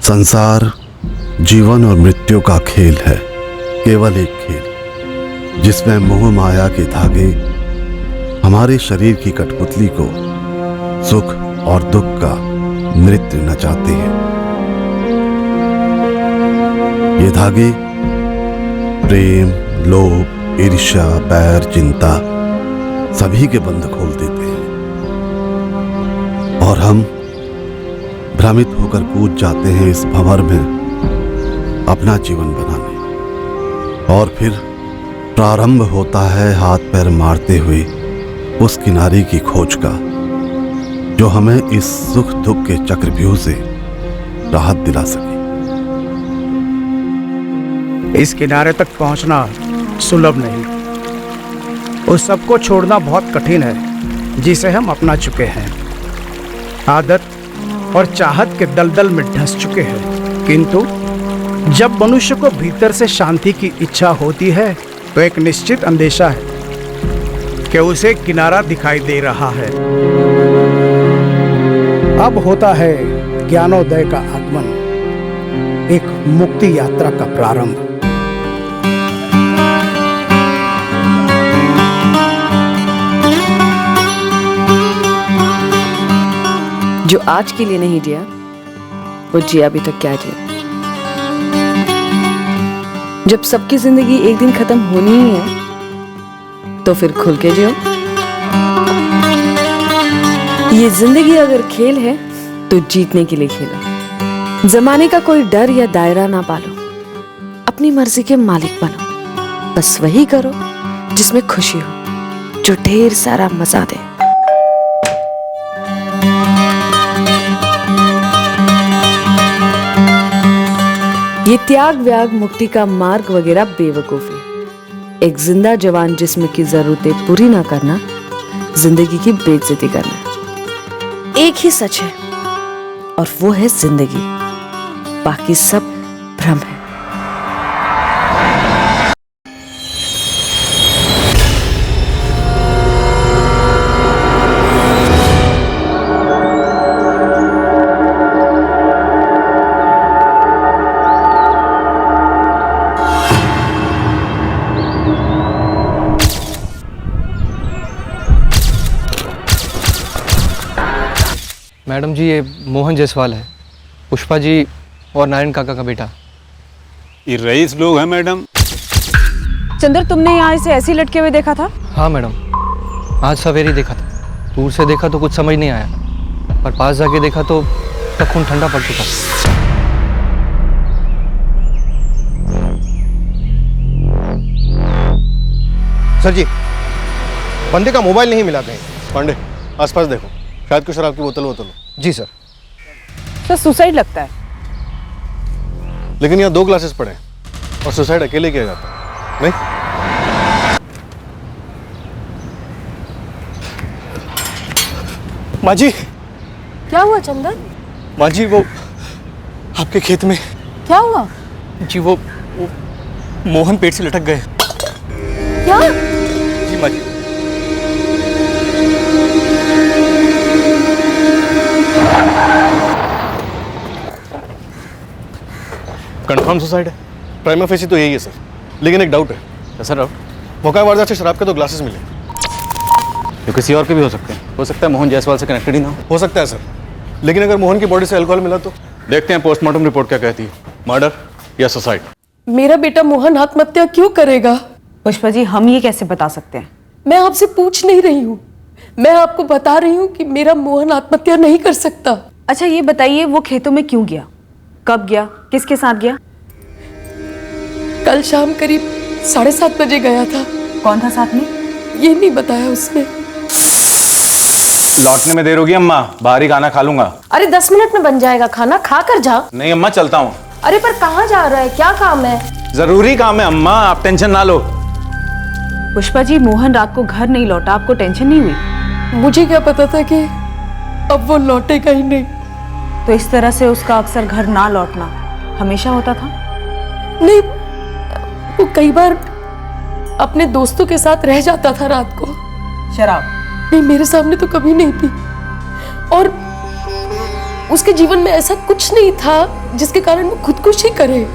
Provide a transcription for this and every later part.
संसार जीवन और मृत्यु का खेल है, केवल एक खेल जिसमें मोह माया के धागे हमारे शरीर की कठपुतली को सुख और दुख का नृत्य नचाते हैं। ये धागे प्रेम, लोभ, ईर्ष्या, बैर, चिंता सभी के बंध खोल देते हैं और हम भ्रमित होकर कूद जाते हैं इस भंवर में अपना जीवन बनाने। और फिर प्रारंभ होता है हाथ पैर मारते हुए उस किनारे की खोज का जो हमें इस सुख दुख के चक्रव्यूह से राहत दिला सके। इस किनारे तक पहुंचना सुलभ नहीं, उस सबको छोड़ना बहुत कठिन है जिसे हम अपना चुके हैं। आदत और चाहत के दलदल में धंस चुके हैं, किंतु जब मनुष्य को भीतर से शांति की इच्छा होती है तो एक निश्चित अंदेशा है कि उसे किनारा दिखाई दे रहा है। अब होता है ज्ञानोदय का आगमन, एक मुक्ति यात्रा का प्रारंभ। जो आज के लिए नहीं जिया वो जिया अभी तक क्या जिया। जब सबकी जिंदगी एक दिन खत्म होनी ही है तो फिर खुल के जियो। ये जिंदगी अगर खेल है तो जीतने के लिए खेलो। जमाने का कोई डर या दायरा ना पालो, अपनी मर्जी के मालिक बनो। बस वही करो जिसमें खुशी हो, जो ढेर सारा मजा दे। ये त्याग व्याग मुक्ति का मार्ग वगैरह बेवकूफी। एक जिंदा जवान जिस्म की जरूरतें पूरी ना करना जिंदगी की बेइज्जती करना। एक ही सच है और वो है जिंदगी, बाकी सब भ्रम है। मैडम जी, ये मोहन जायसवाल है, पुष्पा जी और नारायण काका का बेटा। ये रईस लोग हैं मैडम। चंदर, तुमने यहाँ इसे ऐसे ही लटके हुए देखा था? हाँ मैडम, आज सवेरे देखा था। दूर से देखा तो कुछ समझ नहीं आया, पर पास जाके देखा तो उसका खून ठंडा पड़ चुका। सर जी, बंदे का मोबाइल नहीं मिला कहीं। पांडे, आसपास देखो, शायद कोई शराब की बोतल हो। जी सर। तो सुसाइड लगता है। लेकिन यहाँ 2 ग्लासेस पड़े हैं और सुसाइड अकेले किया जाता है, नहीं? माँ जी। क्या हुआ चंदर? माँ जी, वो आपके खेत में। क्या हुआ? जी वो मोहन पेट से लटक गए। क्या? जी माँ जी। कंफर्म सुसाइड है। प्राइमा फेसी तो यही है सर, लेकिन एक डाउट है। सर, मौका वारदात से शराब के 2 ग्लासेस मिले। ये किसी और के भी हो सकते हैं। हो सकता है मोहन जायसवाल से कनेक्टेड ही ना हो सकता है सर, लेकिन अगर मोहन की बॉडी से अल्कोहल मिला तो? देखते हैं पोस्टमार्टम रिपोर्ट क्या कहती है, मर्डर या सुसाइड। मेरा बेटा मोहन आत्महत्या क्यों करेगा? पुष्पा जी, हम ये कैसे बता सकते हैं? मैं आपसे पूछ नहीं रही हूँ, मैं आपको बता रही हूँ कि मेरा मोहन आत्महत्या नहीं कर सकता। अच्छा ये बताइए, वो खेतों में क्यों गया, कब गया, किसके साथ गया? कल शाम करीब 7:30 बजे गया था। कौन था साथ में? ये नहीं बताया उसने। लौटने में देर होगी अम्मा, बाहर ही खाना खा लूंगा। अरे 10 मिनट में बन जाएगा खाना, खा कर जा। नहीं अम्मा, चलता हूँ। अरे पर कहाँ जा रहा है, क्या काम है? जरूरी काम है अम्मा, आप टेंशन ना लो। पुष्पा जी, मोहन रात को घर नहीं लौटा, आपको टेंशन नहीं हुई? मुझे क्या पता था कि अब वो लौटेगा ही नहीं। तो इस तरह से उसका अक्सर घर ना लौटना हमेशा होता था? नहीं, वो कई बार अपने दोस्तों के साथ रह जाता था रात को। शराब? नहीं, मेरे सामने तो कभी नहीं पी। और उसके जीवन में ऐसा कुछ नहीं था जिसके कारण वो खुदकुशी करे।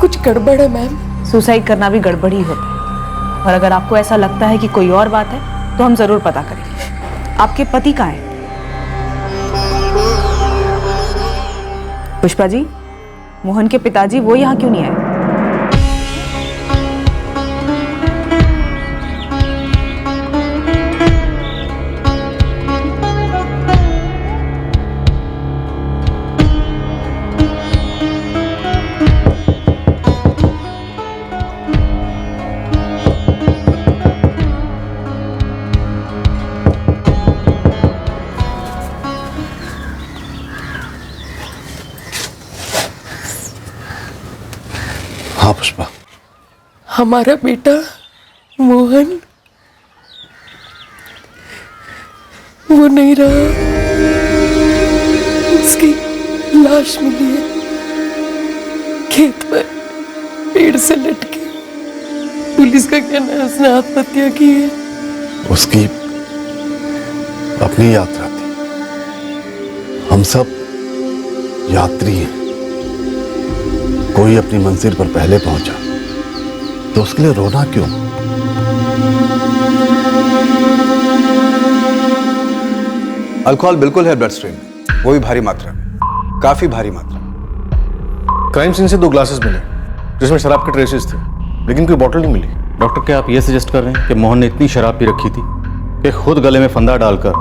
कुछ गड़बड़ है मैम। सुसाइड करना भी गड़बड़ ही होता है, और अगर आपको ऐसा लगता है कि कोई और बात है तो हम जरूर पता करेंगे। आपके पति कहाँ हैं? पुष्पा जी, मोहन के पिताजी वो यहाँ क्यों नहीं आए? हाँ पुष्पा, हमारा बेटा मोहन वो नहीं रहा। उसकी लाश मिली है खेत पर, पेड़ से लटके। पुलिस का कहना है उसने आत्महत्या की है। उसकी अपनी यात्रा थी, हम सब यात्री हैं। कोई अपनी मंजिल पर पहले पहुंचा तो उसके लिए रोना क्यों? अल्कोहल बिल्कुल है ब्लड स्ट्रीम में, वो भी भारी मात्रा में, काफी भारी मात्रा में। क्राइम सीन से 2 ग्लासेस मिले जिसमें शराब के ट्रेसेस थे, लेकिन कोई बॉटल नहीं मिली। डॉक्टर, क्या आप ये सजेस्ट कर रहे हैं कि मोहन ने इतनी शराब पी रखी थी कि खुद गले में फंदा डालकर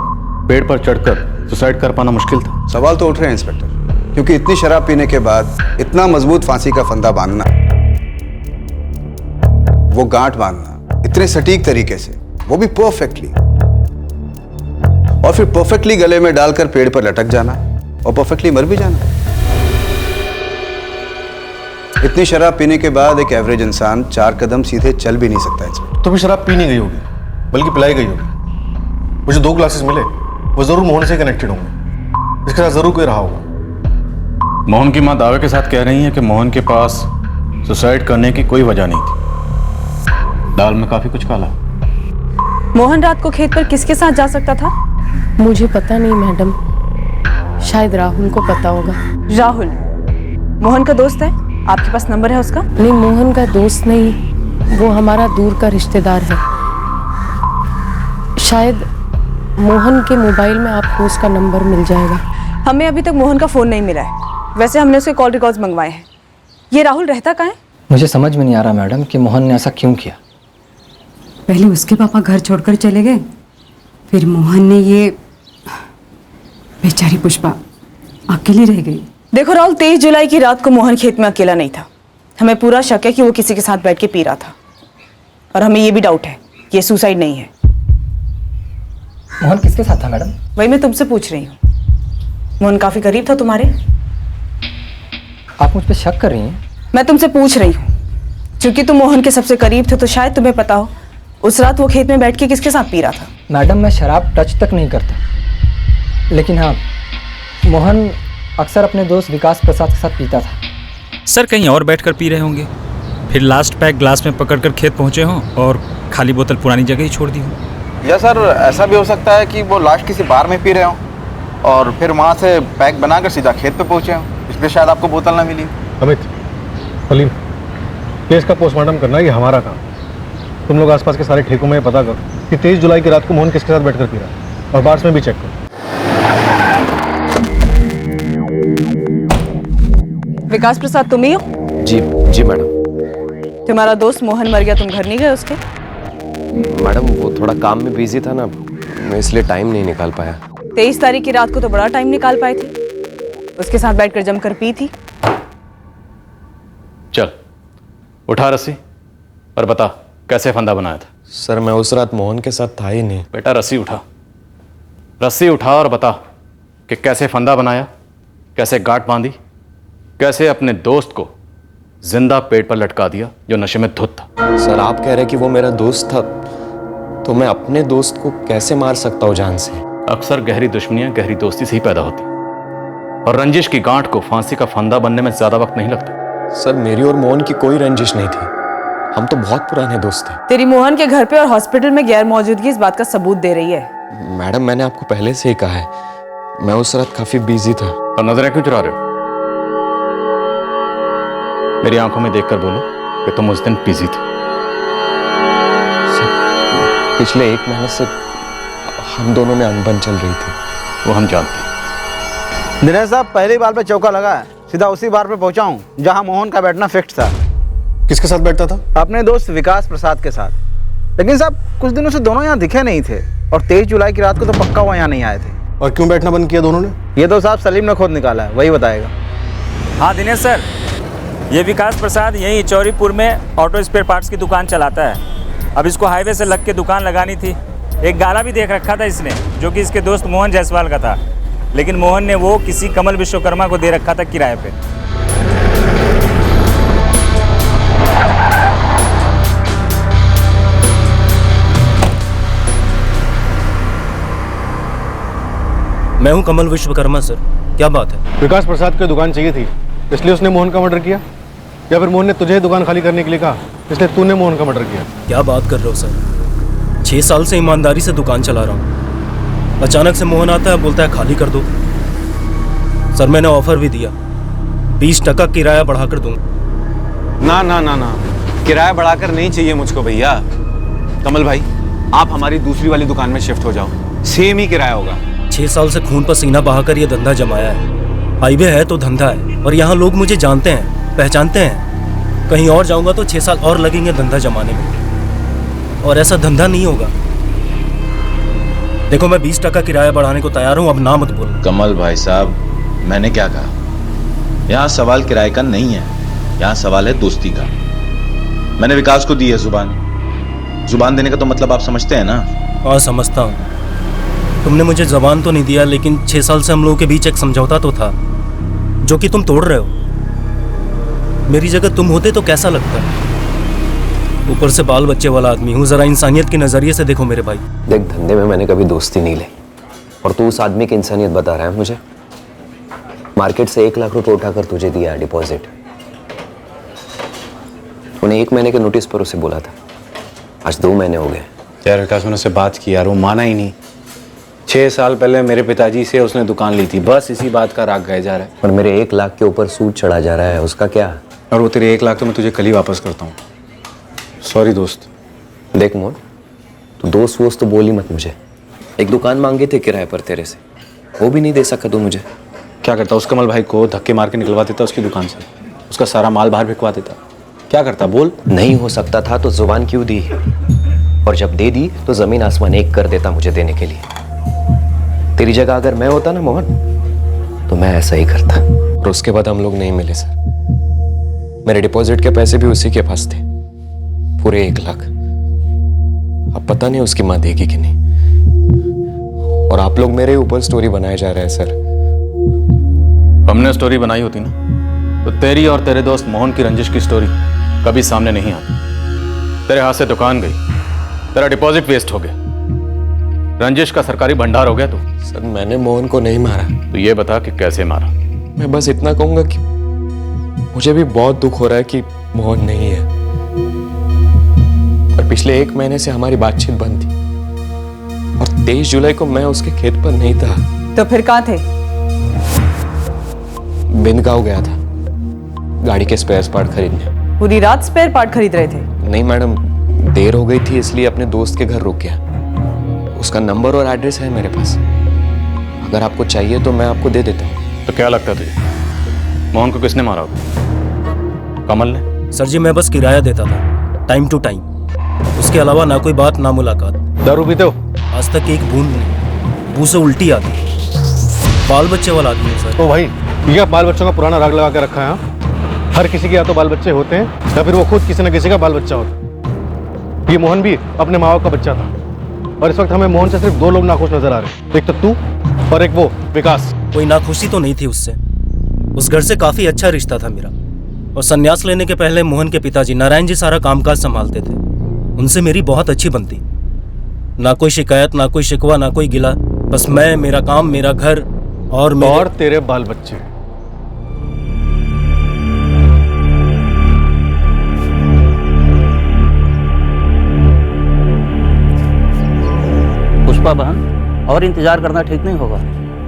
पेड़ पर चढ़कर सुसाइड कर पाना मुश्किल था? सवाल तो उठ रहे हैं इंस्पेक्टर, क्योंकि इतनी शराब पीने के बाद इतना मजबूत फांसी का फंदा बांधना, वो गांठ बांधना इतने सटीक तरीके से, वो भी परफेक्टली, और फिर परफेक्टली गले में डालकर पेड़ पर लटक जाना और परफेक्टली मर भी जाना। इतनी शराब पीने के बाद एक एवरेज इंसान 4 कदम सीधे चल भी नहीं सकता इंस्पेक्टर। तो फिर शराब पी नहीं गई होगी, बल्कि पिलाई गई होगी। मुझे 2 ग्लासेस मिले, वो जरूर मोहन से कनेक्टेड होंगे, इसके साथ जरूर कोई रहा होगा। मोहन की मां दावे के साथ कह रही है कि मोहन के पास सुसाइड करने की कोई वजह नहीं थी। दाल में काफी कुछ काला। मोहन रात को खेत पर किसके साथ जा सकता था? मुझे पता नहीं मैडम, शायद राहुल को पता होगा। राहुल मोहन का दोस्त है? आपके पास नंबर है उसका? नहीं, मोहन का दोस्त नहीं, वो हमारा दूर का रिश्तेदार है। शायद मोहन के मोबाइल में आपको उसका नंबर मिल जाएगा। हमें अभी तक मोहन का फोन नहीं मिला है। वैसे हमने उसके कॉल रिकॉर्ड्स मंगवाए हैं। ये राहुल रहता कहाँ है? मुझे समझ में नहीं आ रहा मैडम कि मोहन ने ऐसा क्यों किया। पहले उसके पापा घर छोड़कर चले गए, फिर मोहन ने ये, बेचारी पुष्पा अकेली रह गई। देखो राहुल, 23 जुलाई की रात को मोहन खेत में अकेला नहीं था। हमें पूरा शक है कि वो किसी के साथ बैठ के पी रहा था, और हमें ये भी डाउट है कि ये सुसाइड नहीं है। मोहन किसके साथ था मैडम? वही मैं तुमसे पूछ रही हूँ। मोहन काफी करीब था तुम्हारे। आप मुझ पर शक कर रही हैं? मैं तुमसे पूछ रही हूँ, क्योंकि तुम मोहन के सबसे करीब थे तो शायद तुम्हें पता हो उस रात वो खेत में बैठ के किसके साथ पी रहा था। मैडम, मैं शराब टच तक नहीं करता, लेकिन हाँ, मोहन अक्सर अपने दोस्त विकास प्रसाद के साथ पीता था। सर कहीं और बैठकर पी रहे होंगे, फिर लास्ट पैक ग्लास में पकड़कर खेत पहुंचे हों और खाली बोतल पुरानी जगह ही छोड़ दी हो। या सर ऐसा भी हो सकता है कि वो लास्ट किसी बार में पी रहे हों और फिर वहाँ से पैक बनाकर सीधा खेत पे पहुँचे हों, इसलिए शायद आपको बोतल ना मिली। अमित, सलीम, केस का पोस्टमार्टम करना ये हमारा काम। तुम लोग आसपास के सारे ठेकों में पता करो कि 23 जुलाई की रात को मोहन किसके साथ बैठकर पी रहा है, और बार्स में भी चेक करो। विकास प्रसाद तुम ही हो? जी जी मैडम। तुम्हारा दोस्त मोहन मर गया, तुम घर नहीं गए उसके? मैडम वो थोड़ा काम में बिजी था ना, मैं इसलिए टाइम नहीं निकाल पाया। 23 तारीख की रात को तो बड़ा टाइम निकाल पाए थे, उसके साथ बैठकर जमकर पी थी। चल उठा रस्सी और बता कैसे फंदा बनाया था। सर मैं उस रात मोहन के साथ था ही नहीं। बेटा रस्सी उठा, रस्सी उठा और बता कि कैसे फंदा बनाया, कैसे गांठ बांधी, कैसे अपने दोस्त को जिंदा पेड़ पर लटका दिया जो नशे में धुत था। सर आप कह रहे कि वो मेरा दोस्त था, तो मैं अपने दोस्त को कैसे मार सकता हूँ जान से? अक्सर गहरी दुश्मनियां गहरी दोस्ती से ही पैदा होती, और रंजिश की गांठ को फांसी का फंदा बनने में ज्यादा वक्त नहीं लगता। सर मेरी और मोहन की कोई रंजिश नहीं थी, हम तो बहुत पुराने दोस्त थे। तेरी मोहन के घर पे और हॉस्पिटल में गैर मौजूदगी इस बात का सबूत दे रही है। मैडम मैंने आपको पहले से ही कहा है, मैं उस रात काफी बिजी था। तो नजरें क्यों चुरा रहे हो? मेरी आंखों में देखकर बोलो कि तुम उस दिन बिजी थे। पिछले 1 महीने से हम दोनों में अनबन चल रही थी। वो हम जानते हैं। दिनेश साहब, पहली बार पे चौका लगा है, सीधा उसी बार पे पहुंचा हूँ जहां मोहन का बैठना फिक्स था। किसके साथ बैठता था? अपने दोस्त विकास प्रसाद के साथ। लेकिन साहब कुछ दिनों से दोनों यहाँ दिखे नहीं थे और 23 जुलाई की रात को तो पक्का वो यहाँ नहीं आए थे। और क्यों बैठना बंद किया दोनों ने? ये तो साहब सलीम ने खुद निकाला है, वही बताएगा। हाँ दिनेश सर, ये विकास प्रसाद यहीं चौरीपुर में ऑटो स्पेयर पार्ट्स की दुकान चलाता है। अब इसको हाईवे से लग के दुकान लगानी थी। एक गाला भी देख रखा था इसने, जो कि इसके दोस्त मोहन जायसवाल का था, लेकिन मोहन ने वो किसी कमल विश्वकर्मा को दे रखा था किराए पे। मैं हूं कमल विश्वकर्मा सर, क्या बात है? विकास प्रसाद की दुकान चाहिए थी, इसलिए उसने मोहन का मर्डर किया? या फिर मोहन ने तुझे दुकान खाली करने के लिए कहा, इसलिए तूने मोहन का मर्डर किया? क्या बात कर रहे हो सर? 6 साल से ईमानदारी से दुकान चला रहा हूँ, अचानक से मोहन आता है, बोलता है खाली कर दो। सर मैंने ऑफर भी दिया, 20% किराया बढ़ाकर दूंगा। ना ना ना ना, किराया बढ़ाकर नहीं चाहिए मुझको भैया। कमल भाई, आप हमारी दूसरी वाली दुकान में शिफ्ट हो जाओ, सेम ही किराया होगा। 6 साल से खून पसीना बहाकर ये धंधा जमाया है। हाईवे है तो धंधा है, और यहाँ लोग मुझे जानते हैं, पहचानते हैं। कहीं और जाऊंगा तो 6 साल और लगेंगे धंधा जमाने में, और ऐसा धंधा नहीं होगा। देखो मैं 20% किराया बढ़ाने को तैयार हूँ, अब ना मत बोलो। कमल भाई साहब, मैंने क्या कहा? यहाँ सवाल किराए का नहीं है, यहाँ सवाल है दोस्ती का। मैंने विकास को दी है जुबान देने का तो मतलब आप समझते हैं ना? हाँ समझता हूँ। तुमने मुझे जबान तो नहीं दिया, लेकिन 6 साल से हम लोगों के बीच एक समझौता तो था, जो कि तुम तोड़ रहे हो। मेरी जगह तुम होते तो कैसा लगता? ऊपर से बाल बच्चे वाला आदमी हूँ, जरा इंसानियत के नजरिए से देखो मेरे भाई। देख, धंधे में मैंने कभी दोस्ती नहीं ली, और तू उस आदमी की इंसानियत बता रहा है मुझे। मार्केट से 1 लाख रुपए उठाकर तुझे दिया डिपॉजिट। उन्हें 1 महीने के नोटिस पर उसे बोला था, आज 2 महीने हो गए। यार विकास, मैंने उससे बात की यार, वो माना ही नहीं। 6 साल पहले मेरे पिताजी से उसने दुकान ली थी, बस इसी बात का राग गए जा रहा है। और मेरे 1 लाख के ऊपर सूद चढ़ा जा रहा है, उसका क्या? और वो तेरे 1 लाख तो मैं तुझे कल ही वापस करता हूँ। सॉरी दोस्त। देख मोहन, तू दोस्त वोस्त तो बोली मत मुझे। एक दुकान मांगे थे किराए पर तेरे से, वो भी नहीं दे सका तू मुझे। क्या करता? उस कमल भाई को धक्के मार के निकलवा देता उसकी दुकान से, उसका सारा माल बाहर भिजवा देता। क्या करता बोल? नहीं हो सकता था तो जुबान क्यों दी? और जब दे दी तो जमीन आसमान एक कर देता मुझे देने के लिए। तेरी जगह अगर मैं होता ना मोहन, तो मैं ऐसा ही करता। और उसके बाद हम लोग नहीं मिले सर। मेरे डिपॉजिट के पैसे भी उसी के पास थे, पूरे 1 लाख। अब पता नहीं उसकी माँ देगी कि नहीं। और आप लोग मेरे ऊपर स्टोरी बनाए जा रहे हैं सर। हमने स्टोरी बनाई होती ना, तो तेरी और तेरे दोस्त मोहन की रंजिश की स्टोरी कभी सामने नहीं आती। तेरे हाथ से दुकान गई, तेरा डिपॉजिट वेस्ट हो गया, रंजिश का सरकारी भंडार हो गया तू। सर मैंने मोहन को नहीं मारा। तो ये बता कि कैसे मारा? मैं बस इतना कहूंगा कि मुझे भी बहुत दुख हो रहा है कि मोहन नहीं है, और पिछले 1 महीने से हमारी बातचीत बंद थी, और 23 जुलाई को मैं उसके खेत पर नहीं था। तो फिर कहाँ थे? बिंदगांव गया था गाड़ी के स्पेयर पार्ट खरीदने। पूरी रात स्पेयर पार्ट खरीद रहे थे? नहीं मैडम, देर हो गई थी इसलिए अपने दोस्त के घर रुक गया। उसका नंबर और एड्रेस है मेरे पास, अगर आपको चाहिए तो मैं आपको दे देता हूँ। तो क्या लगता है तुझे, मोहन को किसने मारा होगा? कमल ने? सर जी मैं बस किराया देता था, टाइम टू टाइम, उसके अलावा ना कोई बात ना मुलाकात। दारू पीते हो? आज तक एक बूंद नहीं, मुंह से उल्टी आती। बाल बच्चे वाला आदमी है सर। तो भाई ये बाल बच्चों का पुराना राग लगा के रखा है। हर किसी के या तो बाल बच्चे होते हैं, या फिर वो खुद किसी न किसी का बाल बच्चा होता। ये मोहन भी अपने माँ बाप का बच्चा था, और इस वक्त हमें मोहन से सिर्फ 2 लोग नाखुश नजर आ रहे, एक तो तू और एक वो विकास। कोई नाखुशी तो नहीं थी उससे, उस घर से काफी अच्छा रिश्ता था मेरा। और संन्यास लेने के पहले मोहन के पिताजी नारायण जी सारा कामकाज संभालते थे, उनसे मेरी बहुत अच्छी बनती। ना कोई शिकायत, ना कोई शिकवा, ना कोई गिला, बस मैं, मेरा काम, मेरा घर और तेरे बाल बच्चे। पुष्पा बहन, और इंतजार करना ठीक नहीं होगा।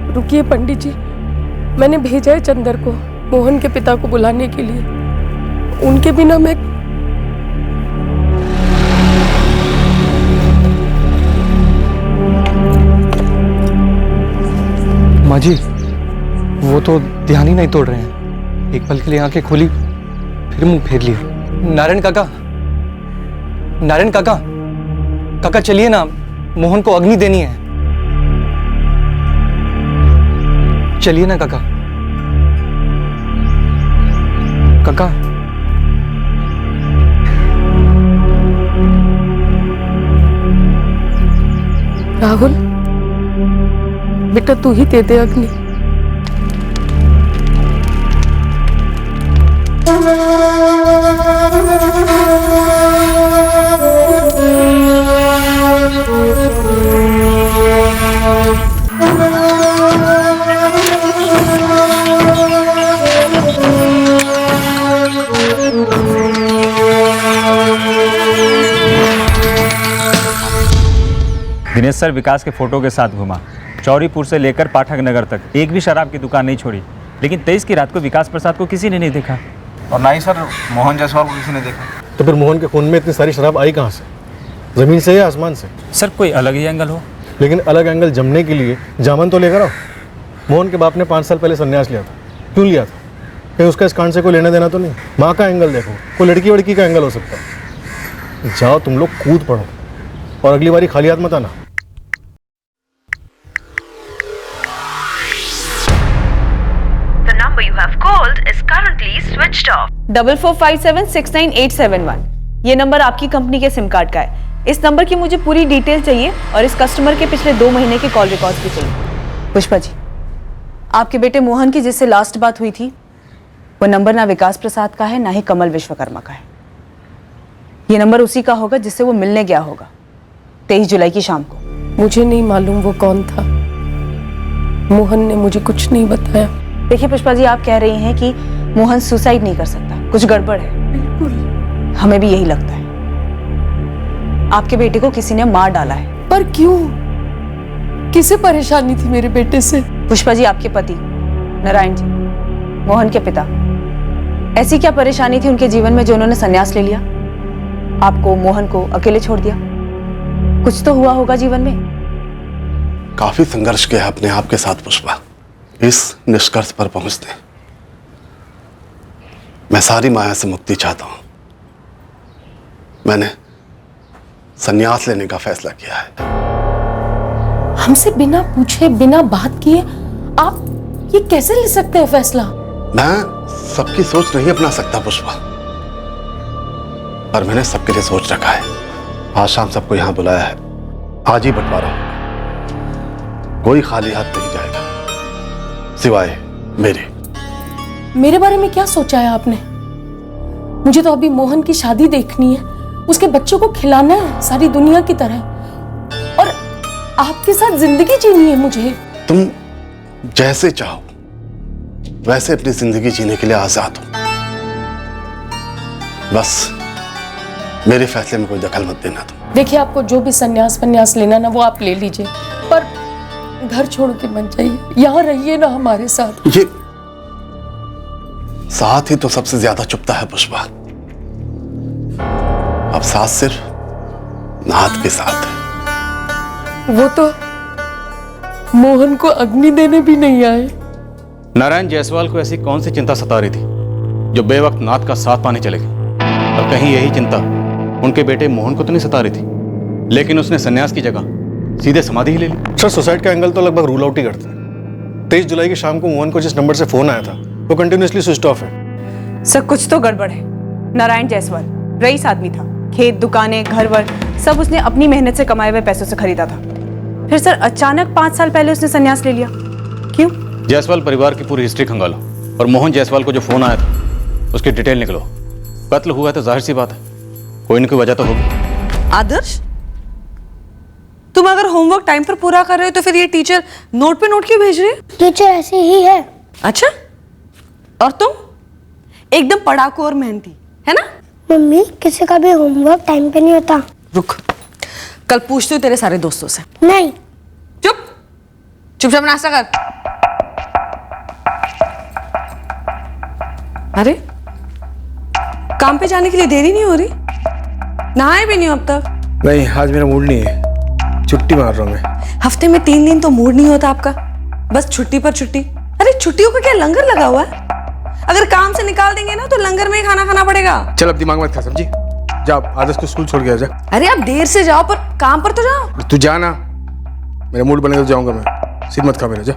रुकिए पंडित जी, मैंने भेजा है चंदर को मोहन के पिता को बुलाने के लिए। उनके बिना मैं माँ जी, वो तो ध्यान ही नहीं तोड़ रहे हैं। एक पल के लिए आंखें खोली, फिर मुंह फेर लिया। नारायण काका, नारायण काका, काका चलिए ना, मोहन को अग्नि देनी है। चलिए ना काका। काका, राहुल बेटा, तू ही दे दे अग्नि। दिनेश सर विकास के फोटो के साथ घुमा, चौरीपुर से लेकर पाठक नगर तक, एक भी शराब की दुकान नहीं छोड़ी। लेकिन 23 की रात को विकास प्रसाद को किसी ने नहीं देखा। और ना ही सर मोहन जायसवाल को किसी ने देखा। तो फिर मोहन के खून में इतनी सारी शराब आई कहाँ से? जमीन से या आसमान से? सर कोई अलग ही एंगल हो। लेकिन अलग एंगल जमने के लिए जामन तो लेकर आओ। मोहन के बाप ने 5 साल पहले संन्यास लिया था, क्यों लिया था? कहीं उसका इस कांड से कोई लेना देना तो नहीं? माँ का एंगल देखो, कोई लड़की वड़की का एंगल हो सकता है। जाओ तुम लोग कूद पड़ो और अगली बारी खाली हाथ मत आना। You have called is currently switched off. 44576981 ये नंबर आपकी कंपनी के सिम कार्ड का है। इस नंबर की मुझे पूरी डिटेल चाहिए और इस कस्टमर के पिछले 2 महीने के कॉल रिकॉर्ड्स भी चाहिए। पुष्पा जी, आपके बेटे मोहन की जिससे लास्ट बात हुई थी, वो नंबर ना विकास प्रसाद का है ना ही कमल विश्वकर्मा का है। ये नंबर उसी का होगा जिससे वो मिलने गया होगा 23 जुलाई की शाम को। मुझे नहीं मालूम वो कौन था, मोहन ने मुझे कुछ नहीं बताया। देखिए पुष्पा जी, आप कह रही हैं कि मोहन सुसाइड नहीं कर सकता, कुछ गड़बड़ है। बिल्कुल, हमें भी यही लगता है। आपके बेटे को किसी ने मार डाला है। पर क्यों? किसे परेशानी थी मेरे बेटे से? पुष्पा जी, आपके पति नारायण जी, मोहन के पिता, ऐसी क्या परेशानी थी उनके जीवन में जो उन्होंने संन्यास ले लिया, आपको मोहन को अकेले छोड़ दिया? कुछ तो हुआ होगा जीवन में। काफी संघर्ष किया अपने आप के साथ पुष्पा, इस निष्कर्ष पर पहुंचते। मैं सारी माया से मुक्ति चाहता हूं। मैंने संन्यास लेने का फैसला किया है। हमसे बिना पूछे बिना बात किए आप ये कैसे ले सकते हैं फैसला? मैं सबकी सोच नहीं अपना सकता पुष्पा, पर मैंने सबके लिए सोच रखा है। आज शाम सबको यहां बुलाया है, आज ही बंटवारा होगा। कोई खाली हाथ नहीं जाएगा सिवाय मेरे बारे में क्या सोचा है आपने? मुझे तो अभी मोहन की शादी देखनी है, उसके बच्चों को खिलाना है सारी दुनिया की तरह, और आपके साथ जिंदगी जीनी है मुझे। तुम जैसे चाहो वैसे अपनी जिंदगी जीने के लिए आजाद हो, बस मेरे फैसले में कोई दखल मत देना तुम। देखिए, आपको जो भी संन्यास लेना ना वो आप ले लीजिए, पर घर छोड़ के मत जाइए, यहाँ रहिए ना हमारे साथ। ये साथ ही तो सबसे ज्यादा चुभता है पुष्पा। अब साथ सिर्फ नाथ के साथ है। वो तो मोहन को अग्नि देने भी नहीं आए। नारायण जायसवाल को ऐसी कौन सी चिंता सता रही थी जो बेवक्त नाथ का साथ पाने चले गए? और कहीं यही चिंता उनके बेटे मोहन को तो नहीं सता रही थी? लेकिन उसने सन्यास की जगह सीधे समाधि ही ले ली। सर, सुसाइड का एंगल तो लगभग रूल आउट ही करते हैं। 23 जुलाई की शाम को मोहन को जिस नंबर से फोन आया था वो कंटिन्यूअसली स्विच ऑफ है। सर, कुछ तो गड़बड़ है। नारायण जायसवाल रईस आदमी था, खेत दुकानें घर वर सब उसने अपनी मेहनत से कमाए हुए पैसों से खरीदा था। फिर सर अचानक 5 साल पहले उसने संन्यास ले लिया, क्यों? जायसवाल परिवार की पूरी हिस्ट्री खंगालो और मोहन जायसवाल को जो फोन आया था उसकी डिटेल निकलो। कत्ल हुआ तो जाहिर सी बात है कोई न कोई वजह तो होगी। आदर्श, तुम अगर होमवर्क टाइम पर पूरा कर रहे हो तो फिर ये टीचर नोट पे नोट क्यों भेज रही है? टीचर ऐसे ही है। अच्छा, और तुम एकदम पढ़ाकू और मेहनती है ना? मम्मी, किसी का भी होमवर्क टाइम पे नहीं होता। रुक, कल पूछती हूँ तेरे सारे दोस्तों से। नहीं। चुपचाप नाश्ता कर। अरे काम पे जाने के लिए देरी नहीं हो रही? नहाए भी नहीं हो अब तक? नहीं, आज मेरा मूड नहीं है, छुट्टी मार रहा हूँ मैं। हफ्ते में 3 दिन तो मूड नहीं होता आपका, बस छुट्टी पर छुट्टी। अरे छुट्टियों का क्या लंगर लगा हुआ है? अगर काम से निकाल देंगे ना तो लंगर में ही खाना खाना पड़ेगा। चल अब दिमाग मत खा, समझी? जाओ, आदर्श को स्कूल छोड़ के आ जा। अरे आप देर से जाओ पर काम पर तो जाओ। तू जा ना, मेरा मूड बनेगा तो जाऊंगा मैं। सिर मत खा मेरा, जा।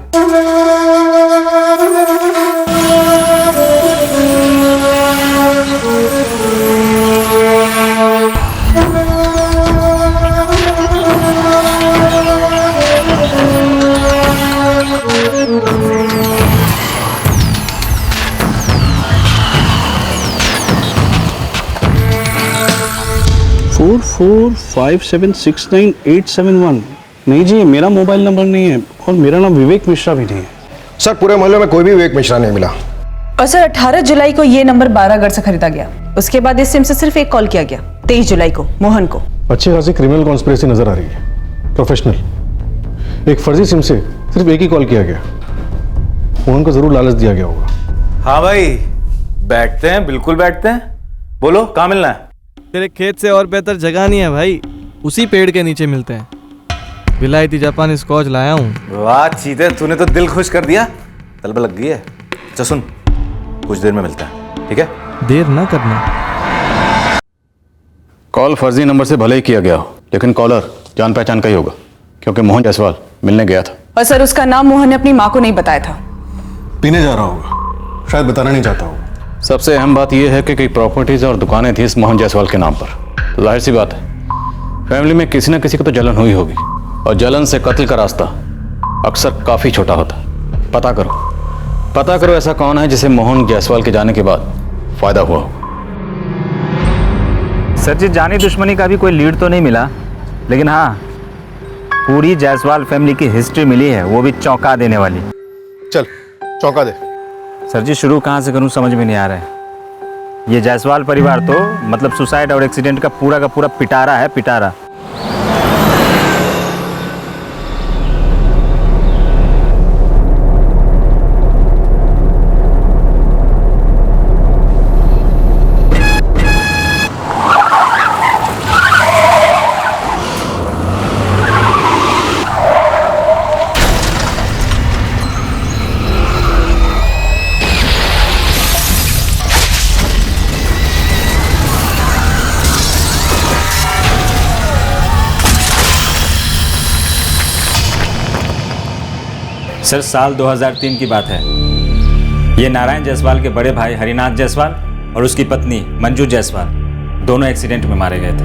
फोर 4576987 नहीं जी, ये मेरा मोबाइल नंबर नहीं है और मेरा नाम विवेक मिश्रा भी नहीं है। सर पूरे मोहल्ले में कोई भी विवेक मिश्रा नहीं मिला। और सर 18 जुलाई को ये नंबर 12 से खरीदा गया। उसके बाद इस सिम से सिर्फ एक कॉल किया गया 23 जुलाई को मोहन को। अच्छी खासी क्रिमिनल कॉन्स्पिरेसी नजर आ रही है, प्रोफेशनल। एक फर्जी सिम से सिर्फ एक ही कॉल किया गया। मोहन को जरूर लालच दिया गया होगा। हाँ भाई, बैठते हैं, बिल्कुल बैठते हैं। बोलो, कहाँ मिलना है? तेरे खेत से और बेहतर जगह नहीं है भाई, उसी पेड़ के नीचे मिलते हैं। विलायती जापानी स्कॉच लाया हूँ। वाह चीते, तूने तो दिल खुश कर दिया। तलब लग गई है। अच्छा सुन, कुछ देर में मिलता है, ठीक है? देर ना करना। कॉल फर्जी नंबर से भले ही किया गया हो, लेकिन कॉलर जान पहचान का ही होगा, क्योंकि मोहन जायसवाल मिलने गया था। और सर उसका नाम मोहन ने अपनी माँ को नहीं बताया था। पीने जा रहा होगा, शायद बताना नहीं चाहता होगा। सबसे अहम बात यह है कि कई प्रॉपर्टीज और दुकानें थी इस मोहन जायसवाल के नाम पर। तो जाहिर सी बात है, फैमिली में किसी न किसी को तो जलन हुई होगी, और जलन से कत्ल का रास्ता अक्सर काफी छोटा होता है। पता करो ऐसा कौन है जिसे मोहन जायसवाल के जाने के बाद फायदा हुआ हो। सर जी, जानी दुश्मनी का भी कोई लीड तो नहीं मिला, लेकिन हाँ, पूरी जायसवाल फैमिली की हिस्ट्री मिली है, वो भी चौंका देने वाली। चल चौंका दे। सर जी, शुरू कहाँ से करूँ समझ में नहीं आ रहा है। ये जायसवाल परिवार तो मतलब सुसाइड और एक्सीडेंट का पूरा पिटारा है, पिटारा। सर साल 2003 की बात है। ये नारायण जायसवाल के बड़े भाई हरिनाथ जायसवाल और उसकी पत्नी मंजू जायसवाल दोनों एक्सीडेंट में मारे गए थे।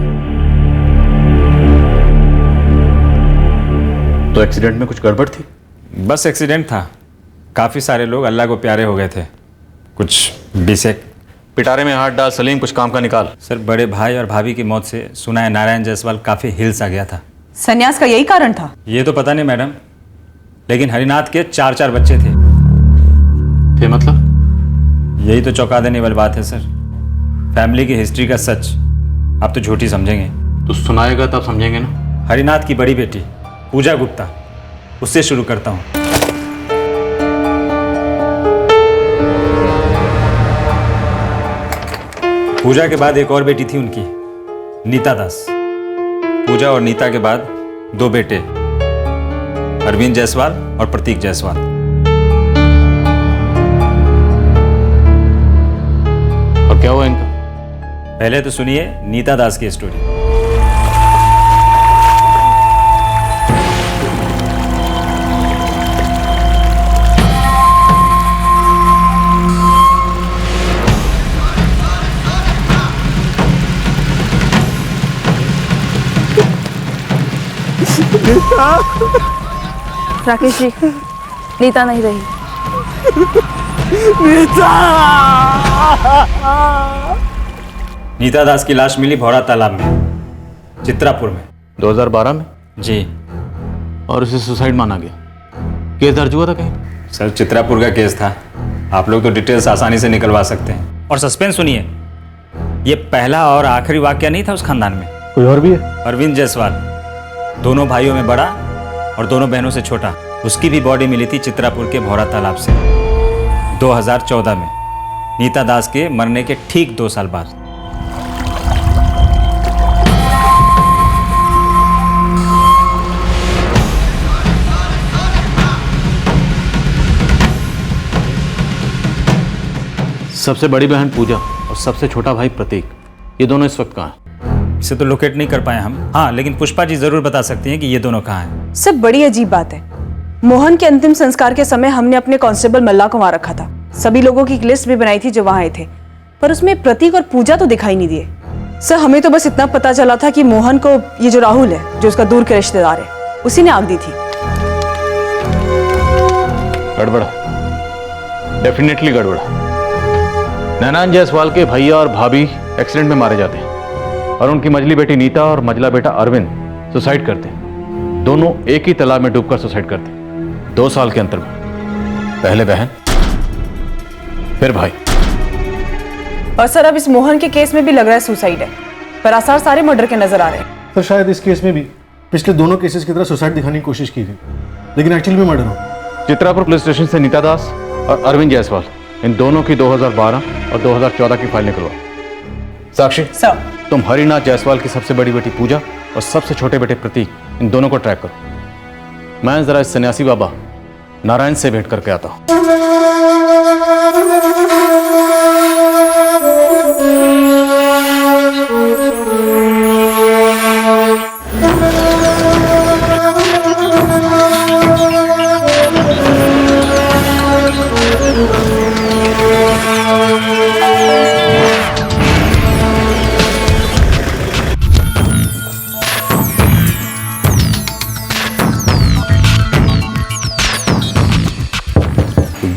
तो एक्सीडेंट में कुछ गड़बड़ थी? बस एक्सीडेंट था, काफ़ी सारे लोग अल्लाह को प्यारे हो गए थे। कुछ बिसेक पिटारे में हाथ डाल सलीम, कुछ काम का निकाल। सर बड़े भाई और भाभी की मौत से सुना है नारायण जायसवाल काफ़ी हिल्स आ गया था। संन्यास का यही कारण था? ये तो पता नहीं मैडम, लेकिन हरिनाथ के 4 बच्चे थे। मतलब? यही तो चौंका देने वाली बात है सर। फैमिली की हिस्ट्री का सच आप तो झूठी समझेंगे। तो सुनाएगा तब समझेंगे ना। हरिनाथ की बड़ी बेटी पूजा गुप्ता, उससे शुरू करता हूँ। पूजा के बाद एक और बेटी थी उनकी, नीता दास। पूजा और नीता के बाद 2 बेटे, अरविंद जायसवाल और प्रतीक जायसवाल। और क्या हुआ इनका? पहले तो सुनिए नीता दास की स्टोरी। राकेश जी, नीता नहीं रही। नीता दास की लाश मिली भौरा तालाब में, चित्रापुर में। 2012 में? जी। और उसे सुसाइड माना गया? केस दर्ज हुआ था कहीं? सर चित्रापुर का केस था, आप लोग तो डिटेल्स आसानी से निकलवा सकते हैं। और सस्पेंस सुनिए, ये पहला और आखिरी वाकया नहीं था उस खानदान में। कोई और भी है? अरविंद जायसवाल, दोनों भाइयों में बड़ा और दोनों बहनों से छोटा। उसकी भी बॉडी मिली थी चित्रापुर के भौरा तालाब से 2014 में। नीता दास के मरने के ठीक 2 साल बाद। सबसे बड़ी बहन पूजा और सबसे छोटा भाई प्रतीक, ये दोनों इस वक्त कहाँ हैं? इसे तो लोकेट नहीं कर पाए हम। हाँ, लेकिन पुष्पा जी जरूर बता सकती हैं कि ये दोनों कहाँ हैं। सब बड़ी अजीब बात है। मोहन के अंतिम संस्कार के समय हमने अपने कांस्टेबल मल्ला को वहां रखा था। सभी लोगों की एक लिस्ट भी बनाई थी जो वहां आए थे, पर उसमें प्रतीक और पूजा तो दिखाई नहीं दिए। सर, हमें तो बस इतना पता चला था कि मोहन को ये जो राहुल है, जो उसका दूर के रिश्तेदार है, उसी ने आग दी थी। गड़बड़, डेफिनेटली गड़बड़। नैनान जायसवाल के भैया और भाभी एक्सीडेंट में मारे जाते हैं और उनकी मझली बेटी नीता और मझला बेटा अरविंद सुसाइड करते हैं। दोनों एक ही तालाब में डूबकर सुसाइड करते हैं 2 साल के अंतर में। पहले बहन, फिर भाई। और सर, अब इस मोहन के केस में भी लग रहा है सुसाइड है, पर आसार सारे मर्डर के नजर आ रहे हैं। तो शायद इस केस में भी पिछले दोनों केसेस की तरह सुसाइड दिखाने की कोशिश की गई, लेकिन एक्चुअली में मर्डर हो। चित्रापुर पुलिस स्टेशन से नीता दास और अरविंद जायसवाल, इन दोनों की 2012 और 2014 की फाइल निकलवा। साक्षी, सर, तुम हरिनाथ जायसवाल की सबसे बड़ी बेटी पूजा और सबसे छोटे बेटे प्रतीक, इन दोनों को ट्रैक करो। मैं जरा इस सन्यासी बाबा नारायण से भेंट करके आता हूं।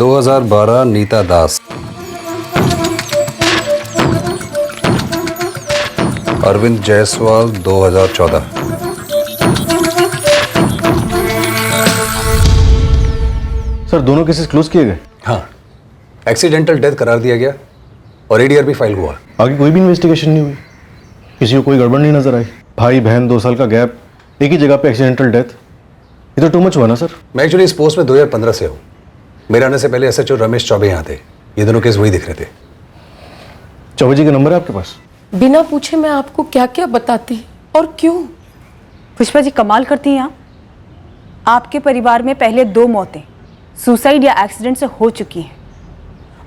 दो 2012 नीता दास, अरविंद जायसवाल 2014। सर, दोनों केसेस क्लोज किए गए? हाँ, एक्सीडेंटल डेथ करार दिया गया और एडीआर भी फाइल हुआ। आगे कोई भी इन्वेस्टिगेशन नहीं हुई? किसी को कोई गड़बड़ नहीं नजर आई? भाई बहन 2 साल का गैप, एक ही जगह पे एक्सीडेंटल डेथ, ये तो टू मच हुआ ना सर? मैं एक्चुअली इस पोस्ट में 2015 से हूँ। मेरे आने से पहले एसएचओ रमेश चौबे यहाँ थे। ये दोनों केस वही दिख रहे थे। चौबे जी का नंबर है आपके पास? बिना पूछे मैं आपको क्या क्या बताती और क्यों। पुष्पा जी कमाल करती हैं आप। आपके परिवार में पहले 2 मौतें सुसाइड या एक्सीडेंट से हो चुकी हैं,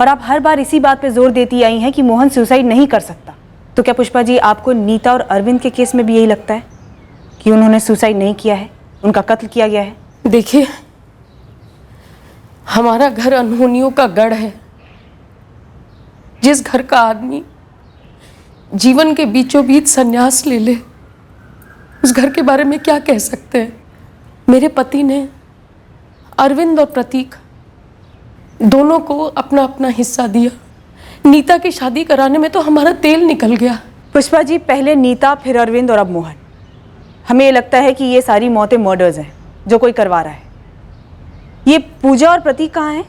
और आप हर बार इसी बात पे जोर देती आई हैं कि मोहन सुसाइड नहीं कर सकता। तो क्या पुष्पा जी आपको नीता और अरविंद के केस में भी यही लगता है कि उन्होंने सुसाइड नहीं किया है, उनका कत्ल किया गया है? देखिए, हमारा घर अनहोनियों का गढ़ है। जिस घर का आदमी जीवन के बीचों बीच संन्यास ले ले, उस घर के बारे में क्या कह सकते हैं। मेरे पति ने अरविंद और प्रतीक दोनों को अपना अपना हिस्सा दिया। नीता की शादी कराने में तो हमारा तेल निकल गया। पुष्पा जी, पहले नीता, फिर अरविंद और अब मोहन। हमें ये लगता है कि ये सारी मौतें मर्डर्स हैं जो कोई करवा रहा है। ये पूजा और प्रतीक कहाँ हैं?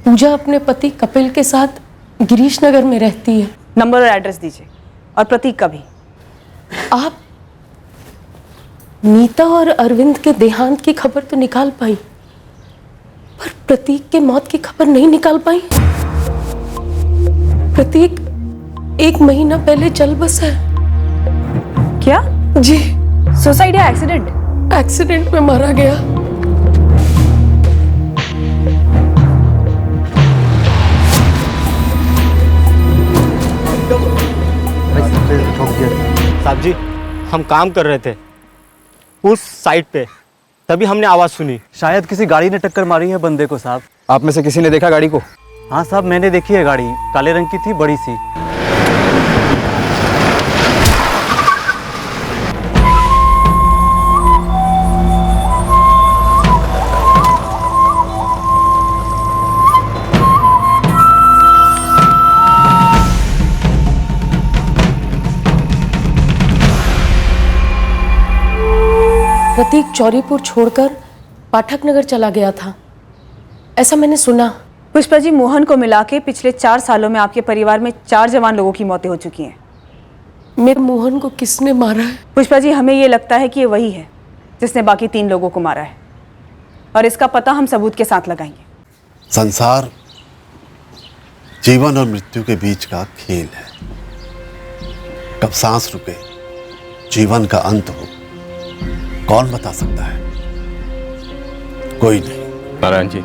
पूजा अपने पति कपिल के साथ गिरीश नगर में रहती है। नंबर और एड्रेस दीजिए, और प्रतीक का भी। आप नीता और अरविंद के देहांत की खबर तो निकाल पाई, पर प्रतीक के मौत की खबर नहीं निकाल पाई। प्रतीक 1 महीना पहले चल बसा है। क्या? जी। सुसाइड या एक्सीडेंट? एक्सीडेंट में मारा गया। साहब जी, हम काम कर रहे थे उस साइड पे, तभी हमने आवाज सुनी। शायद किसी गाड़ी ने टक्कर मारी है बंदे को साहब। आप में से किसी ने देखा गाड़ी को? हाँ साहब, मैंने देखी है। गाड़ी काले रंग की थी, बड़ी सी। प्रतीक चौरीपुर छोड़कर पाठक नगर चला गया था, ऐसा मैंने सुना। पुष्पा जी, मोहन को मिला के पिछले 4 सालों में आपके परिवार में 4 जवान लोगों की मौतें हो चुकी हैं। मेरे मोहन को किसने मारा है? पुष्पा जी, हमें ये लगता है कि ये वही है जिसने बाकी 3 लोगों को मारा है, और इसका पता हम सबूत के साथ लगाएंगे। संसार जीवन और मृत्यु के बीच का खेल है। कब सांस रुके, जीवन का अंत हो, कौन बता सकता है? कोई नहीं। नारायण जी,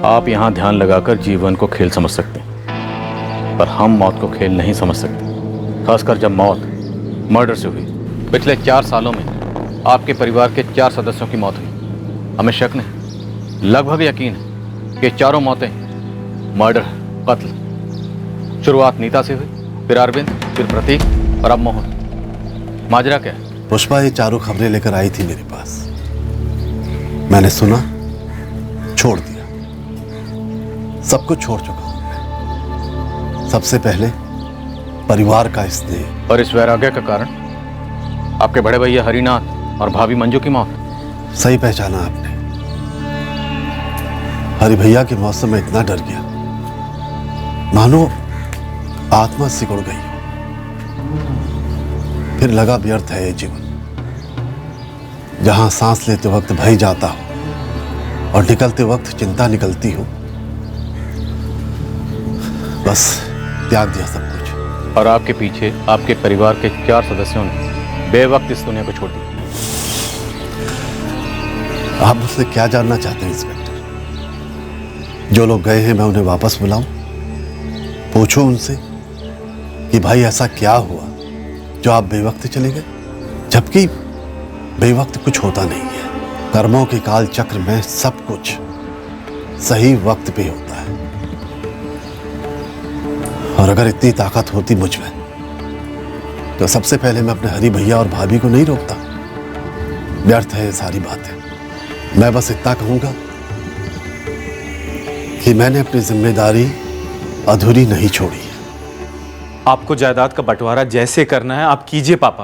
आप यहां ध्यान लगाकर जीवन को खेल समझ सकते हैं, पर हम मौत को खेल नहीं समझ सकते। खासकर जब मौत मर्डर से हुई। पिछले 4 सालों में आपके परिवार के 4 सदस्यों की मौत हुई। हमें शक नहीं, लगभग यकीन है कि चारों मौतें मर्डर, कत्ल। शुरुआत नीता से हुई, फिर अरविंद, फिर प्रतीक और अब मोहन। माजरा क्या है? पुष्पा ये चारों खबरें लेकर आई थी मेरे पास। मैंने सुना, छोड़ दिया। सब कुछ छोड़ चुका हूं मैं। सबसे पहले परिवार का स्नेह। और इस वैराग्य का कारण आपके बड़े भैया हरिनाथ और भाभी मंजू की मौत। सही पहचाना आपने। हरि भैया की मौत से मैं इतना डर गया, मानो आत्मा सिकुड़ गई। फिर लगा व्यर्थ है ये जीवन। जहां सांस लेते वक्त भय जाता हो और निकलते वक्त चिंता निकलती हो, बस त्याग दिया सब कुछ। और आपके पीछे आपके परिवार के 4 सदस्यों ने बेवक्त इस दुनिया को छोड़ दिया। आप मुझसे क्या जानना चाहते हैं इंस्पेक्टर? जो लोग गए हैं मैं उन्हें वापस बुलाऊं? पूछो उनसे कि भाई ऐसा क्या हुआ जो आप बेवक्त चले गए? जबकि बेवक्त कुछ होता नहीं है। कर्मों के काल चक्र में सब कुछ सही वक्त पे होता है। और अगर इतनी ताकत होती मुझ में, तो सबसे पहले मैं अपने हरि भैया और भाभी को नहीं रोकता। व्यर्थ है ये सारी बातें। मैं बस इतना कहूंगा कि मैंने अपनी जिम्मेदारी अधूरी नहीं छोड़ी है। आपको जायदाद का बंटवारा जैसे करना है आप कीजिए पापा,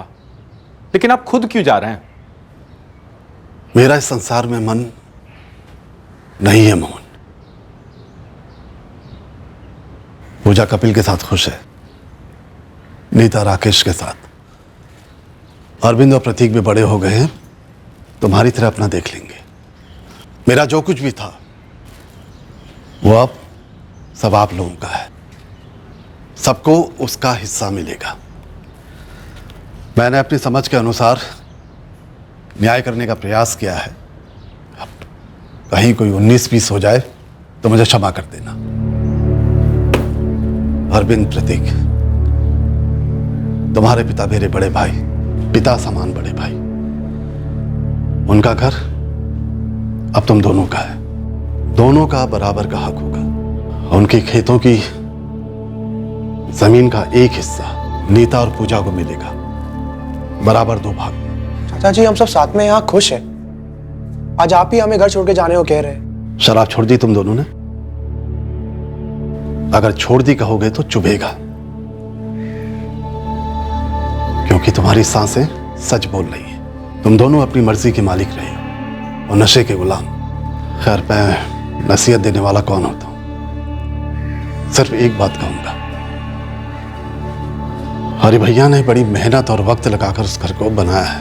लेकिन आप खुद क्यों जा रहे हैं? मेरा इस संसार में मन नहीं है मोहन। पूजा कपिल के साथ खुश है, नीता राकेश के साथ, अरविंद और प्रतीक भी बड़े हो गए हैं, तुम्हारी तरह अपना देख लेंगे। मेरा जो कुछ भी था वो अब सब आप लोगों का है। सबको उसका हिस्सा मिलेगा। मैंने अपनी समझ के अनुसार न्याय करने का प्रयास किया है। अब कहीं कोई 19-20 हो जाए तो मुझे क्षमा कर देना। अरविंद, प्रतीक, तुम्हारे पिता मेरे बड़े भाई, पिता समान बड़े भाई। उनका घर अब तुम दोनों का है। दोनों का बराबर का हक होगा। उनके खेतों की जमीन का एक हिस्सा नीता और पूजा को मिलेगा, बराबर 2 भाग। चाचा जी, हम सब साथ में यहाँ खुश हैं। आज आप ही हमें घर छोड़ के जाने को कह रहे हैं। शराब छोड़ दी तुम दोनों ने? अगर छोड़ दी कहोगे तो चुभेगा, क्योंकि तुम्हारी सांसें सच बोल रही हैं। तुम दोनों अपनी मर्जी के मालिक रहे हो और नशे के गुलाम। खैर, मैं नसीहत देने वाला कौन होता हूं? सिर्फ एक बात कहूंगा, हरि भैया ने बड़ी मेहनत और वक्त लगाकर उस घर को बनाया है।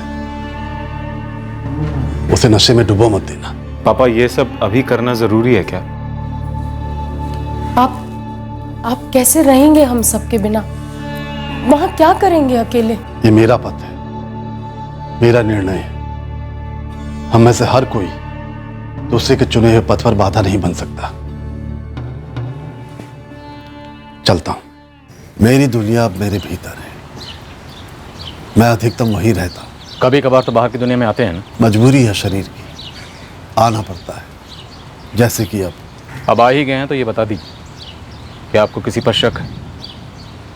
उसे नशे में डुबो मत देना। पापा, ये सब अभी करना जरूरी है क्या? आप कैसे रहेंगे हम सबके बिना? वहां क्या करेंगे अकेले? ये मेरा पथ है, मेरा निर्णय है। हम में से हर कोई दूसरे के चुने हुए पथ पर बाधा नहीं बन सकता। चलता हूं। मेरी दुनिया अब मेरे भीतर है। मैं अधिकतम वहीं रहता हूं। कभी कभार तो बाहर की दुनिया में आते हैं ना। मजबूरी है शरीर की, आना पड़ता है। जैसे कि अब आ ही गए हैं तो ये बता दीजिए कि आपको किसी पर शक है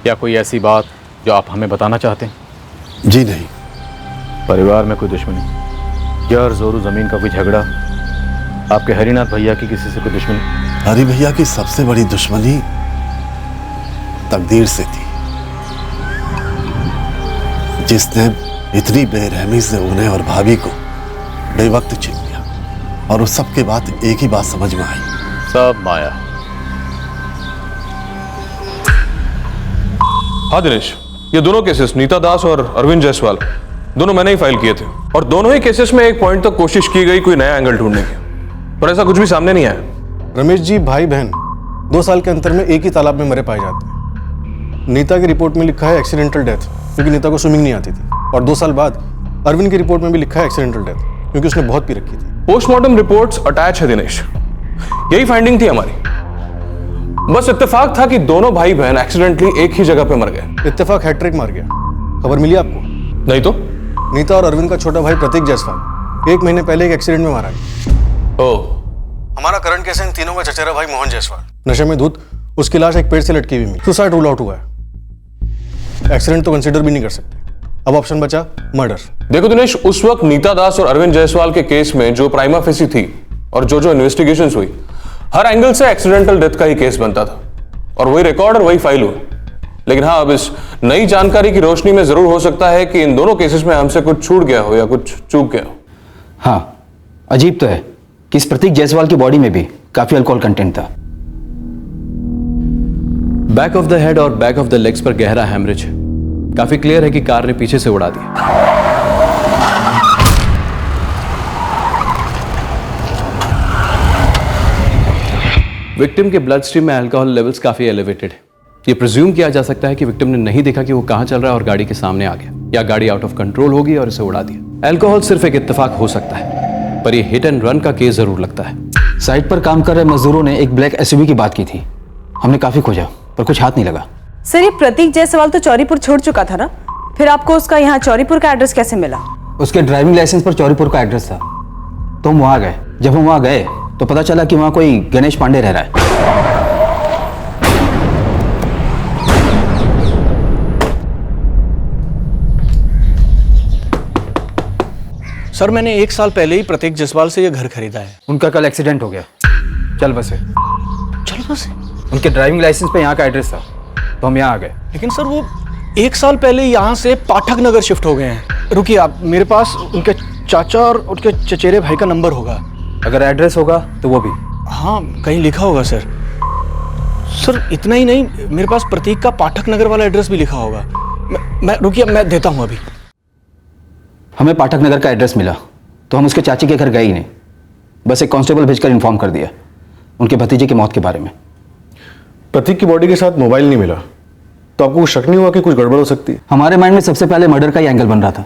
या कोई ऐसी बात जो आप हमें बताना चाहते हैं? जी नहीं। परिवार में कोई दुश्मनी, जर जोरू जमीन का कोई झगड़ा, आपके हरिनाथ भैया की किसी से कोई दुश्मनी? हरि भैया की सबसे बड़ी दुश्मनी तकदीर से थी, जिसने इतनी बेरहमी से उन्हें और भाभी को बेवक्त छीन लिया। और उस सब के बाद एक ही बात समझ में आई, सब माया। हाँ दिनेश, ये दोनों केसेस नीता दास और अरविंद जायसवाल दोनों मैंने ही फाइल किए थे, और दोनों ही केसेस में एक पॉइंट तक कोशिश की गई कोई नया एंगल ढूंढने की, पर ऐसा कुछ भी सामने नहीं आया। रमेश जी, भाई बहन 2 साल के अंतर में एक ही तालाब में मरे पाए जाते हैं। नीता की रिपोर्ट में लिखा है एक्सीडेंटल डेथ, क्योंकि नीता को स्विमिंग नहीं आती थी। और 2 साल बाद अरविंद की रिपोर्ट में भी लिखा है एक्सीडेंटल डेथ, क्योंकि उसने बहुत पी रखी थी। पोस्टमार्टम रिपोर्ट्स अटैच है दिनेश, यही फाइंडिंग थी हमारी। बस इत्तेफाक था कि दोनों भाई बहन एक्सीडेंटली एक ही जगह पे मर गए। इत्तेफाक हैट्रिक मार गया। खबर मिली आपको? नहीं तो। नीता और अरविंद का छोटा भाई प्रतीक जायसवाल 1 महीने पहले एक एक्सीडेंट में मारा गया। हमारा करंट केस इन तीनों का चचेरा भाई मोहन जायसवाल, नशे में धुत उसकी लाश एक पेड़ से लटकी हुई मिली। सुसाइड रूल आउट हुआ है। एक्सीडेंट तो कंसीडर भी नहीं कर सकते। अब ऑप्शन बचा मर्डर। देखो दिनेश, उस वक्त नीता दास और अरविंद जायसवाल के केस में जो प्राइमा फेसी थी और जो इन्वेस्टिगेशंस हुई, हर एंगल से एक्सीडेंटल डेथ का ही केस बनता था और वही रिकॉर्ड और वही फाइल हुई। लेकिन हाँ, अब इस नई जानकारी की रोशनी में जरूर हो सकता है कि इन दोनों केसेस में हमसे कुछ छूट गया हो या कुछ चूक गया हो। हाँ, अजीब तो है कि इस प्रतीक जायसवाल की बॉडी में भी काफी अल्कोहल कंटेंट था। बैक ऑफ द हेड और बैक ऑफ द लेग्स पर गहरा हैमरेज है। काफी क्लियर है कि कार ने पीछे से उड़ा दिया। विक्टिम के ब्लड स्ट्रीम में अल्कोहल लेवल्स काफी एलिवेटेड है। ये प्रिज्यूम किया जा सकता है कि विक्टिम ने नहीं देखा कि वो कहां चल रहा है और गाड़ी के सामने आ गया, या गाड़ी आउट ऑफ कंट्रोल होगी और इसे उड़ा दिया। अल्कोहल सिर्फ एक इत्तेफाक हो सकता है, पर ये हिट एंड रन का केस जरूर लगता है। साइट पर काम कर रहे मजदूरों ने एक ब्लैक एसयूवी की बात की थी। हमने काफी खोजा पर कुछ हाथ नहीं लगा। सर, ये प्रतीक जायसवाल तो चौरीपुर छोड़ चुका था ना, फिर आपको उसका यहाँ चौरीपुर का एड्रेस कैसे मिला? उसके ड्राइविंग लाइसेंस पर चौरीपुर का एड्रेस था, तो हम वहां गए। जब हम वहां गए तो पता चला कि वहां कोई गणेश पांडे रह रहा है। सर, मैंने 1 साल पहले ही प्रतीक जायसवाल से ये घर खरीदा है। उनका कल एक्सीडेंट हो गया। चल बसे। चल बसे? उनके ड्राइविंग लाइसेंस पे यहाँ का एड्रेस था, तो हम यहाँ आ गए। लेकिन सर, वो 1 साल पहले यहाँ से पाठक नगर शिफ्ट हो गए हैं। रुकिए आप, मेरे पास उनके चाचा और उनके चचेरे भाई का नंबर होगा। अगर एड्रेस होगा तो वो भी। हाँ, कहीं लिखा होगा सर। सर, इतना ही नहीं, मेरे पास प्रतीक का पाठक नगर वाला एड्रेस भी लिखा होगा। मैं रुकिए, मैं देता हूँ अभी। हमें पाठक नगर का एड्रेस मिला तो हम उसके चाची के घर गए ही नहीं, बस एक कांस्टेबल भेजकर इन्फॉर्म कर दिया उनके भतीजे की मौत के बारे में। प्रतीक की बॉडी के साथ मोबाइल नहीं मिला, तो आपको कुछ शक नहीं हुआ कि कुछ गड़बड़ हो सकती है? हमारे माइंड में सबसे पहले मर्डर का ही एंगल बन रहा था,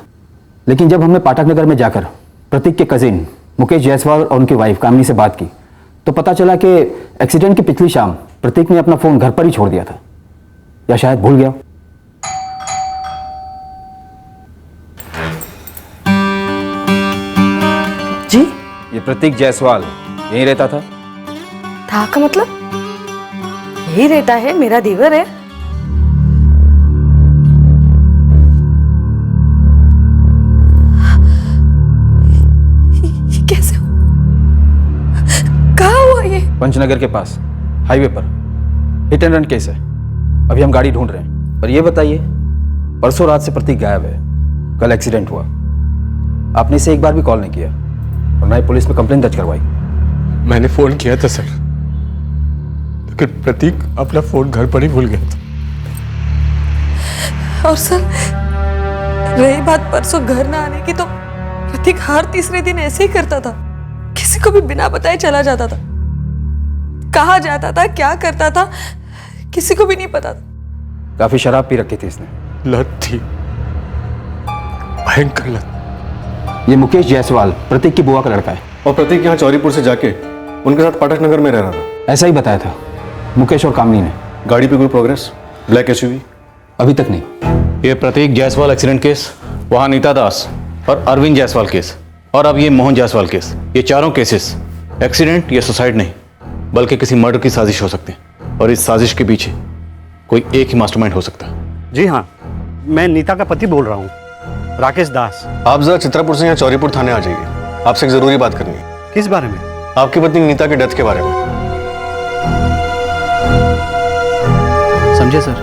लेकिन जब हमने पाठक नगर में जाकर प्रतीक के कजिन मुकेश जायसवाल और उनकी वाइफ कामिनी से बात की तो पता चला कि एक्सीडेंट की पिछली शाम प्रतीक ने अपना फोन घर पर ही छोड़ दिया था, या शायद भूल गया। जी, ये प्रतीक जायसवाल यहीं रहता था? था का मतलब? यही रहता है, मेरा देवर है। ये कैसे हो? कहाँ हुआ ये? पंचनगर के पास हाईवे पर हिट एंड रन केस है। अभी हम गाड़ी ढूंढ रहे हैं। पर ये बताइए, परसों रात से प्रतीक गायब है, कल एक्सीडेंट हुआ, आपने इसे एक बार भी कॉल नहीं किया और ना ही पुलिस में कंप्लेंट दर्ज करवाई। मैंने फोन किया था सर, लेकिन प्रतीक अपना फोन घर पर ही भूल गया था। और सर, रही बात परसों घर ना आने की, तो प्रतीक हर तीसरे दिन ऐसे ही करता था। किसी को भी बिना बताए चला जाता था, कहाँ जाता था, क्या करता था, किसी को भी नहीं पता था। काफी शराब पी रखी थी इसने। लत थी, भयंकर लत। ये मुकेश जायसवाल प्रतीक की बुआ का लड़का है। और प्रतीक यहाँ चौरीपुर से जाके उनके साथ पाठक नगर में रह रहा था। ऐसा ही बताया था मुकेश और कामिनी ने। गाड़ी पे कोई प्रोग्रेस? Black SUV? अभी तक नहीं। ये प्रतीक जायसवाल एक्सीडेंट केस, वहाँ नीता दास और अरविंद जायसवाल केस, और अब ये मोहन जायसवाल केस, ये चारों केसेस एक्सीडेंट या सुसाइड नहीं बल्कि किसी मर्डर की साजिश हो सकते हैं। और इस साजिश के पीछे कोई एक ही मास्टरमाइंड हो सकता है। जी हाँ, मैं नीता का पति बोल रहा हूँ, राकेश दास। आप जरा चित्रापुर से यहाँ चौरीपुर थाने आ जाइए, आपसे एक जरूरी बात करनी है। किस बारे में? आपकी पत्नी नीता के डेथ के बारे में। समझे सर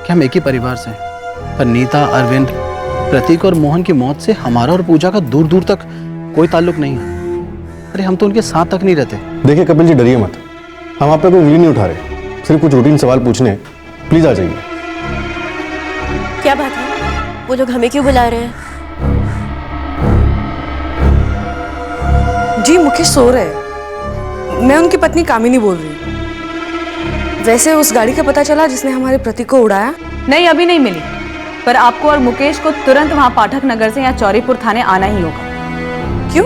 कि हम एक ही परिवार से हैं, पर नीता, अरविंद, प्रतीक और मोहन की मौत से हमारा और पूजा का दूर दूर तक कोई ताल्लुक नहीं है। अरे हम तो उनके साथ तक नहीं रहते। देखिए कपिल जी, डरिए मत, हम आप पे कोई उंगली नहीं उठा रहे, सिर्फ कुछ रूटीन सवाल पूछने, प्लीज आ जाइए। क्या बात है? वो लोग हमें क्यों बुला रहे हैं? जी, मुकेश सो रहे हैं। मैं उनकी पत्नी कामिनी बोल रही हूँ। वैसे उस गाड़ी का पता चला जिसने हमारे प्रतीक को उड़ाया? नहीं, अभी नहीं मिली, पर आपको और मुकेश को तुरंत वहां पाठक नगर से या चौरीपुर थाने आना ही होगा। क्यों?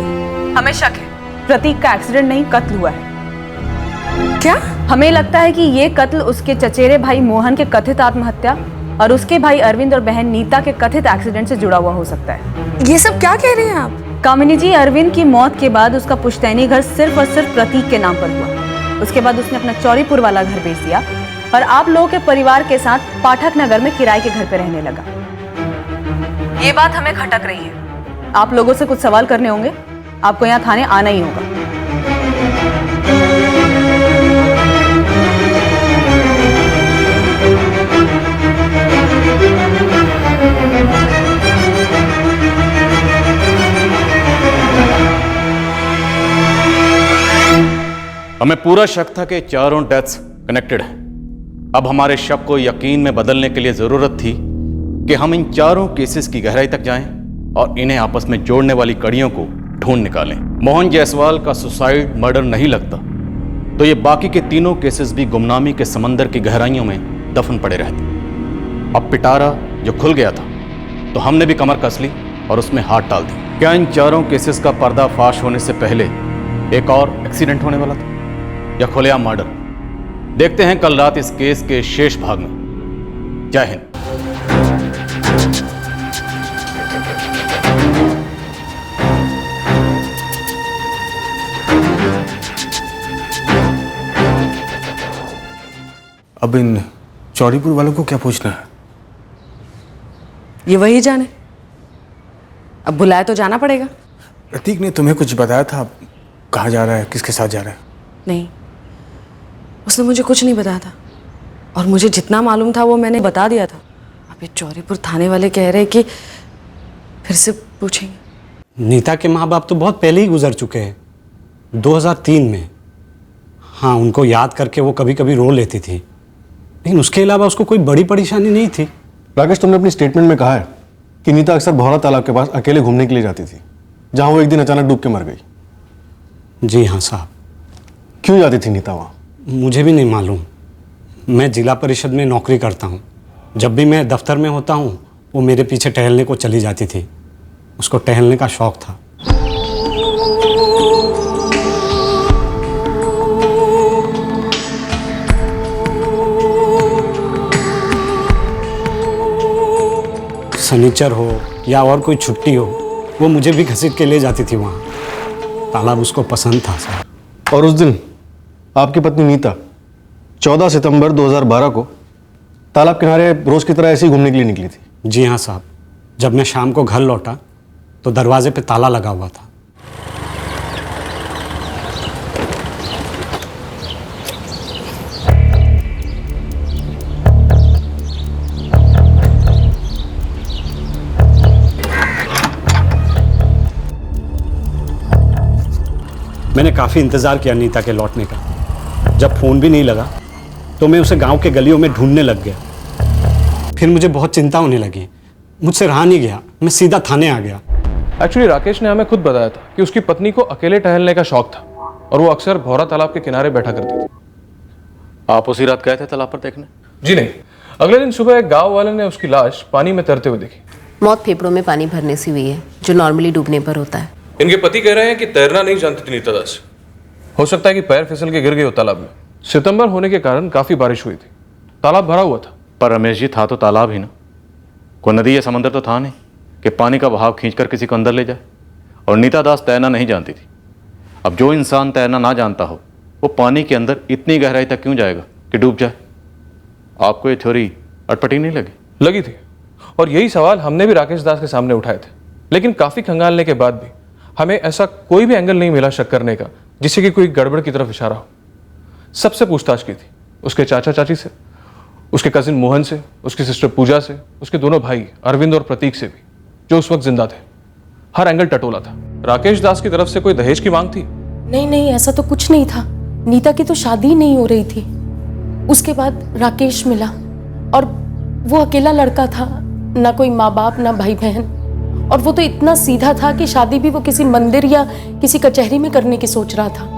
हमें शक है प्रतीक का एक्सीडेंट नहीं, कत्ल हुआ है। क्या? हमें लगता है कि ये कत्ल उसके चचेरे भाई मोहन के कथित आत्महत्या और उसके भाई अरविंद और बहन नीता के कथित एक्सीडेंट से जुड़ा हुआ हो सकता है। ये सब क्या कह रही हैं आप? कामिनी जी, अरविंद की मौत के बाद उसका पुश्तैनी घर सिर्फ और सिर्फ प्रतीक के नाम पर हुआ। उसके बाद उसने अपना चौरीपुर वाला घर बेच दिया और आप लोगों के परिवार के साथ पाठक नगर में किराए के घर पे रहने लगा। ये बात हमें खटक रही है। आप लोगों से कुछ सवाल करने होंगे, आपको यहाँ थाने आना ही होगा। हमें पूरा शक था कि चारों डेथ्स कनेक्टेड हैं। अब हमारे शक को यकीन में बदलने के लिए जरूरत थी कि हम इन चारों केसेस की गहराई तक जाएं और इन्हें आपस में जोड़ने वाली कड़ियों को ढूंढ निकालें। मोहन जायसवाल का सुसाइड मर्डर नहीं लगता तो ये बाकी के तीनों केसेस भी गुमनामी के समंदर की गहराइयों में दफन पड़े रहते। अब पिटारा जो खुल गया था तो हमने भी कमर कस ली और उसमें हाथ डाल दी। क्या इन चारों केसेस का पर्दाफाश होने से पहले एक और एक्सीडेंट होने वाला था या खुलेआम मर्डर? देखते हैं कल रात इस केस के शेष भाग में। जय हिंद। अब इन चौड़ीपुर वालों को क्या पूछना है? ये वही जाने। अब बुलाया तो जाना पड़ेगा। प्रतीक ने तुम्हें कुछ बताया था? कहाँ जा रहा है, किसके साथ जा रहा है? नहीं, उसने मुझे कुछ नहीं बताया था और मुझे जितना मालूम था वो मैंने बता दिया था। अब ये चौरीपुर थाने वाले कह रहे कि फिर से पूछेंगे। नीता के माँ बाप तो बहुत पहले ही गुजर चुके हैं, 2003 में। हाँ, उनको याद करके वो कभी कभी रो लेती थी, लेकिन उसके अलावा उसको कोई बड़ी परेशानी नहीं थी। राकेश, तुमने अपनी स्टेटमेंट में कहा है कि नीता अक्सर भौरा तालाब के पास अकेले घूमने के लिए जाती थी, जहां वो एक दिन अचानक डूब के मर गई। जी हाँ साहब। क्यों जाती थी नीता वहाँ? मुझे भी नहीं मालूम। मैं जिला परिषद में नौकरी करता हूँ। जब भी मैं दफ्तर में होता हूँ वो मेरे पीछे टहलने को चली जाती थी। उसको टहलने का शौक था। शनिचर हो या और कोई छुट्टी हो, वो मुझे भी घसीट के ले जाती थी वहाँ। तालाब उसको पसंद था साहब। और उस दिन आपकी पत्नी नीता 14 सितंबर 2012 को तालाब किनारे रोज की तरह ऐसे ही घूमने के लिए निकली थी? जी हाँ साहब। जब मैं शाम को घर लौटा तो दरवाजे पे ताला लगा हुआ था। मैंने काफ़ी इंतज़ार किया नीता के लौटने का। जब फ़ोन भी नहीं लगा तो मैं उसे गांव के गलियों में ढूंढने लग गया। फिर मुझे बहुत चिंता होने लगी। मुझसे रहा नहीं गया, मैं सीधा थाने आ गया। एक्चुअली राकेश ने हमें खुद बताया था कि उसकी पत्नी को अकेले टहलने का शौक था और वो अक्सर भौरा तालाब के किनारे बैठा करती थी। आप उसी रात गए थे तालाब पर देखने? जी नहीं, अगले दिन सुबह एक गाँव वाले ने उसकी लाश पानी में तैरते हुए देखी। मौत फेफड़ों में पानी भरने से हुई है, जो नॉर्मली डूबने पर होता है। इनके पति कह रहे हैं कि तैरना नहीं जानती थी नीता दास। हो सकता है कि पैर फिसल के गिर गए हो तालाब में। सितंबर होने के कारण काफी बारिश हुई थी, तालाब भरा हुआ था। पर रमेश जी, था तो तालाब ही ना, कोई नदी या समंदर तो था नहीं कि पानी का बहाव खींचकर किसी को अंदर ले जाए। और नीता दास तैरना नहीं जानती थी। अब जो इंसान तैरना ना जानता हो वो पानी के अंदर इतनी गहराई तक क्यों जाएगा कि डूब जाए? आपको ये थ्योरी अटपटी नहीं लगी? लगी थी, और यही सवाल हमने भी राकेश दास के सामने उठाए थे। लेकिन काफी खंगालने के बाद भी हमें ऐसा कोई भी एंगल नहीं मिला शक करने का जिससे कि कोई गड़बड़ की तरफ इशारा हो। सबसे पूछताछ की थी, उसके चाचा चाची से, उसके कजिन मोहन से, उसकी सिस्टर पूजा से, उसके दोनों भाई अरविंद और प्रतीक से भी, जो उस वक्त जिंदा थे। हर एंगल टटोला था। राकेश दास की तरफ से कोई दहेज की मांग थी? नहीं नहीं, ऐसा तो कुछ नहीं था। नीता की तो शादी नहीं हो रही थी। उसके बाद राकेश मिला और वो अकेला लड़का था, ना कोई माँ बाप ना भाई बहन। और वो तो इतना सीधा था कि शादी भी वो किसी मंदिर या किसी कचहरी में करने की सोच रहा था।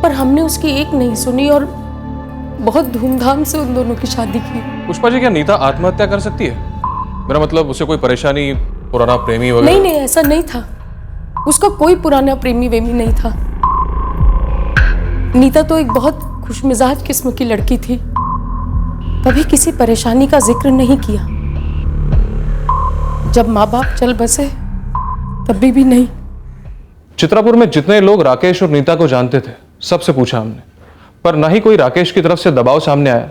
पर हमने उसकी एक नहीं सुनी और बहुत धूमधाम से उन दोनों की शादी की। पुष्पा जी, क्या नीता आत्महत्या कर सकती है? मेरा मतलब उसे कोई परेशानी, पुराना प्रेमी वगैरह? नहीं, ऐसा नहीं था। उसका कोई पुराना प्रेमी वेमी नहीं था। नीता तो एक बहुत खुशमिजाज किस्म की लड़की थी, कभी किसी परेशानी का जिक्र नहीं किया। जब माँ बाप चल बसे तभी भी नहीं। चित्रापुर में जितने लोग राकेश और नीता को जानते थे, सबसे पूछा हमने, पर ना ही कोई राकेश की तरफ से दबाव सामने आया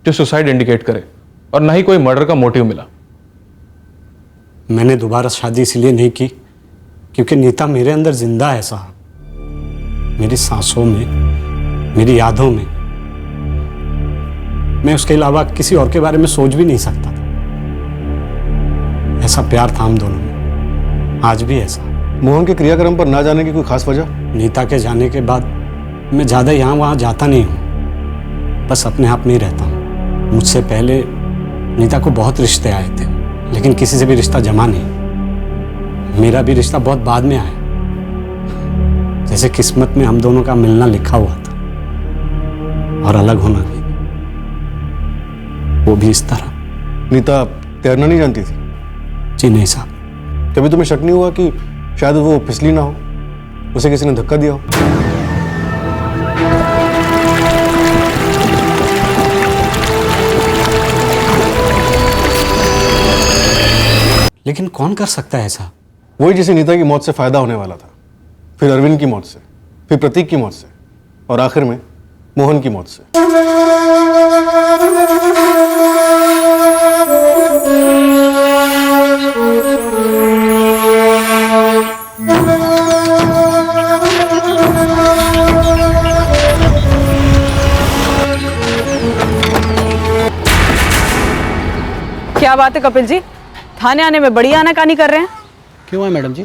जो सुसाइड इंडिकेट करे, और ना ही कोई मर्डर का मोटिव मिला। मैंने दोबारा शादी इसलिए नहीं की क्योंकि नीता मेरे अंदर जिंदा है साहब, मेरी सांसों में, मेरी यादों में। मैं उसके अलावा किसी और के बारे में सोच भी नहीं सकता था। ऐसा प्यार था हम दोनों में, आज भी ऐसा। मोहन के क्रियाक्रम पर ना जाने की कोई खास वजह? नीता के जाने के बाद मैं ज़्यादा यहाँ वहाँ जाता नहीं हूँ, बस अपने आप में ही रहता हूँ। मुझसे पहले नीता को बहुत रिश्ते आए थे, लेकिन किसी से भी रिश्ता जमा नहीं। मेरा भी रिश्ता बहुत बाद में आया, जैसे किस्मत में हम दोनों का मिलना लिखा हुआ था, और अलग होना भी, वो भी इस तरह। नीता तैरना नहीं जानती थी? जी नहीं साहब। कभी तुम्हें शक नहीं हुआ कि शायद वो फिसली ना हो, उसे किसी ने धक्का दिया हो? लेकिन कौन कर सकता है ऐसा? वही जिसे नीता की मौत से फायदा होने वाला था, फिर अरविंद की मौत से, फिर प्रतीक की मौत से, और आखिर में मोहन की मौत से। क्या बात है कपिल जी, थाने आने में बड़ी आनाकानी कर रहे हैं? क्यों है मैडम जी,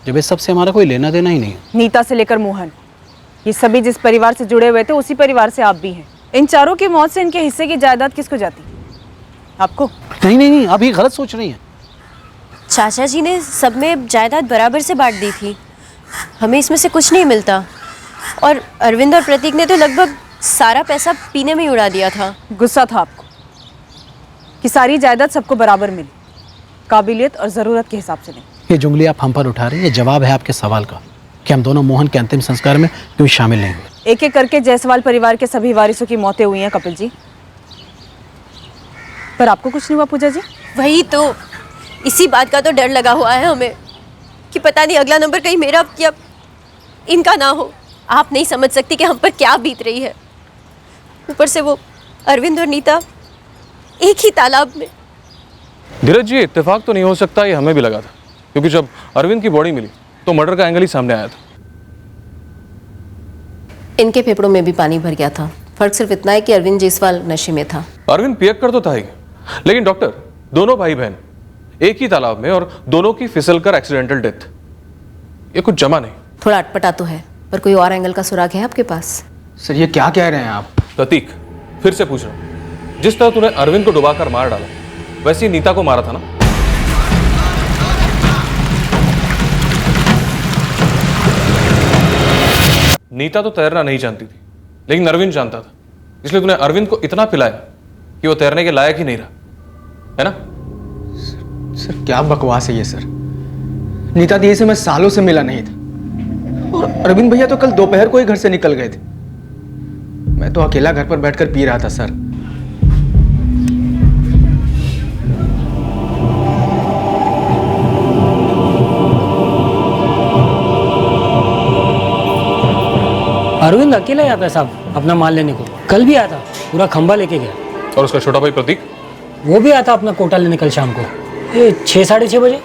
जब इस सबसे हमारा कोई लेना देना ही नहीं है। नीता से लेकर मोहन, ये सभी जिस परिवार से जुड़े हुए थे उसी परिवार से आप भी हैं। इन चारों की मौत से इनके हिस्से की जायदाद किसको जाती? आपको? नहीं नहीं नहीं, आप ये गलत सोच रही हैं। चाचा जी ने सब में जायदाद बराबर से बांट दी थी, हमें इसमें से कुछ नहीं मिलता। और अरविंद और प्रतीक ने तो लगभग सारा पैसा पीने में ही उड़ा दिया था। गुस्सा था आपको कि सारी जायदाद सबको बराबर मिली, काबिलियत और ज़रूरत के हिसाब से नहीं। ये जुंगली आप हम पर उठा रहे हैं, ये जवाब है आपके सवाल का कि हम दोनों मोहन के अंतिम संस्कार में क्यों शामिल नहीं हुए। एक एक करके जायसवाल परिवार के सभी वारिसों की मौतें हुई हैं कपिल जी, पर आपको कुछ नहीं हुआ पूजा जी? वही तो, इसी बात का तो डर लगा हुआ है हमें कि पता नहीं अगला नंबर कहीं मेरा या इनका ना हो। आप नहीं समझ सकती कि हम पर क्या बीत रही है। ऊपर से वो अरविंद और नीता एक ही तालाब में। धीरज जी, इत्तेफाक तो नहीं हो सकता, ये हमें भी लगा था, क्योंकि जब अरविंद की बॉडी मिली तो मर्डर का एंगल ही सामने आया था। इनके फेफड़ों में भी पानी भर गया था, फर्क सिर्फ इतना है कि अरविंद जायसवाल नशे में था। अरविंद पियक्कर तो था ही, लेकिन डॉक्टर, दोनों भाई बहन एक ही तालाब में और दोनों की फिसलकर एक्सीडेंटल डेथ, ये कुछ जमा नहीं। थोड़ा अटपटा तो है, पर कोई और एंगल का सुराग है आपके पास? सर ये क्या कह रहे हैं आप? प्रतीक, फिर से पूछ रहा हूं, जिस तरह तूने अरविंद को डुबाकर मार डाला, वैसे ही नीता को मारा था ना? नीता तो तैरना नहीं जानती थी, लेकिन अरविंद जानता था, इसलिए तूने अरविंद को इतना पिलाया कि वो तैरने के लायक ही नहीं रहा, है ना? सर क्या बकवास है ये सर। नीता दी से मैं सालों से मिला नहीं था, और अरविंद भैया तो कल दोपहर को ही घर से निकल गए थे। मैं तो अकेला घर पर बैठकर पी रहा था सर। अरविंद अकेला ही आता है साहब अपना माल लेने को, कल भी आया था, पूरा खंबा लेके गया। और उसका छोटा भाई प्रतीक? वो भी आया था अपना कोटा लेने कल शाम को, 6 साढ़े 6 बजे।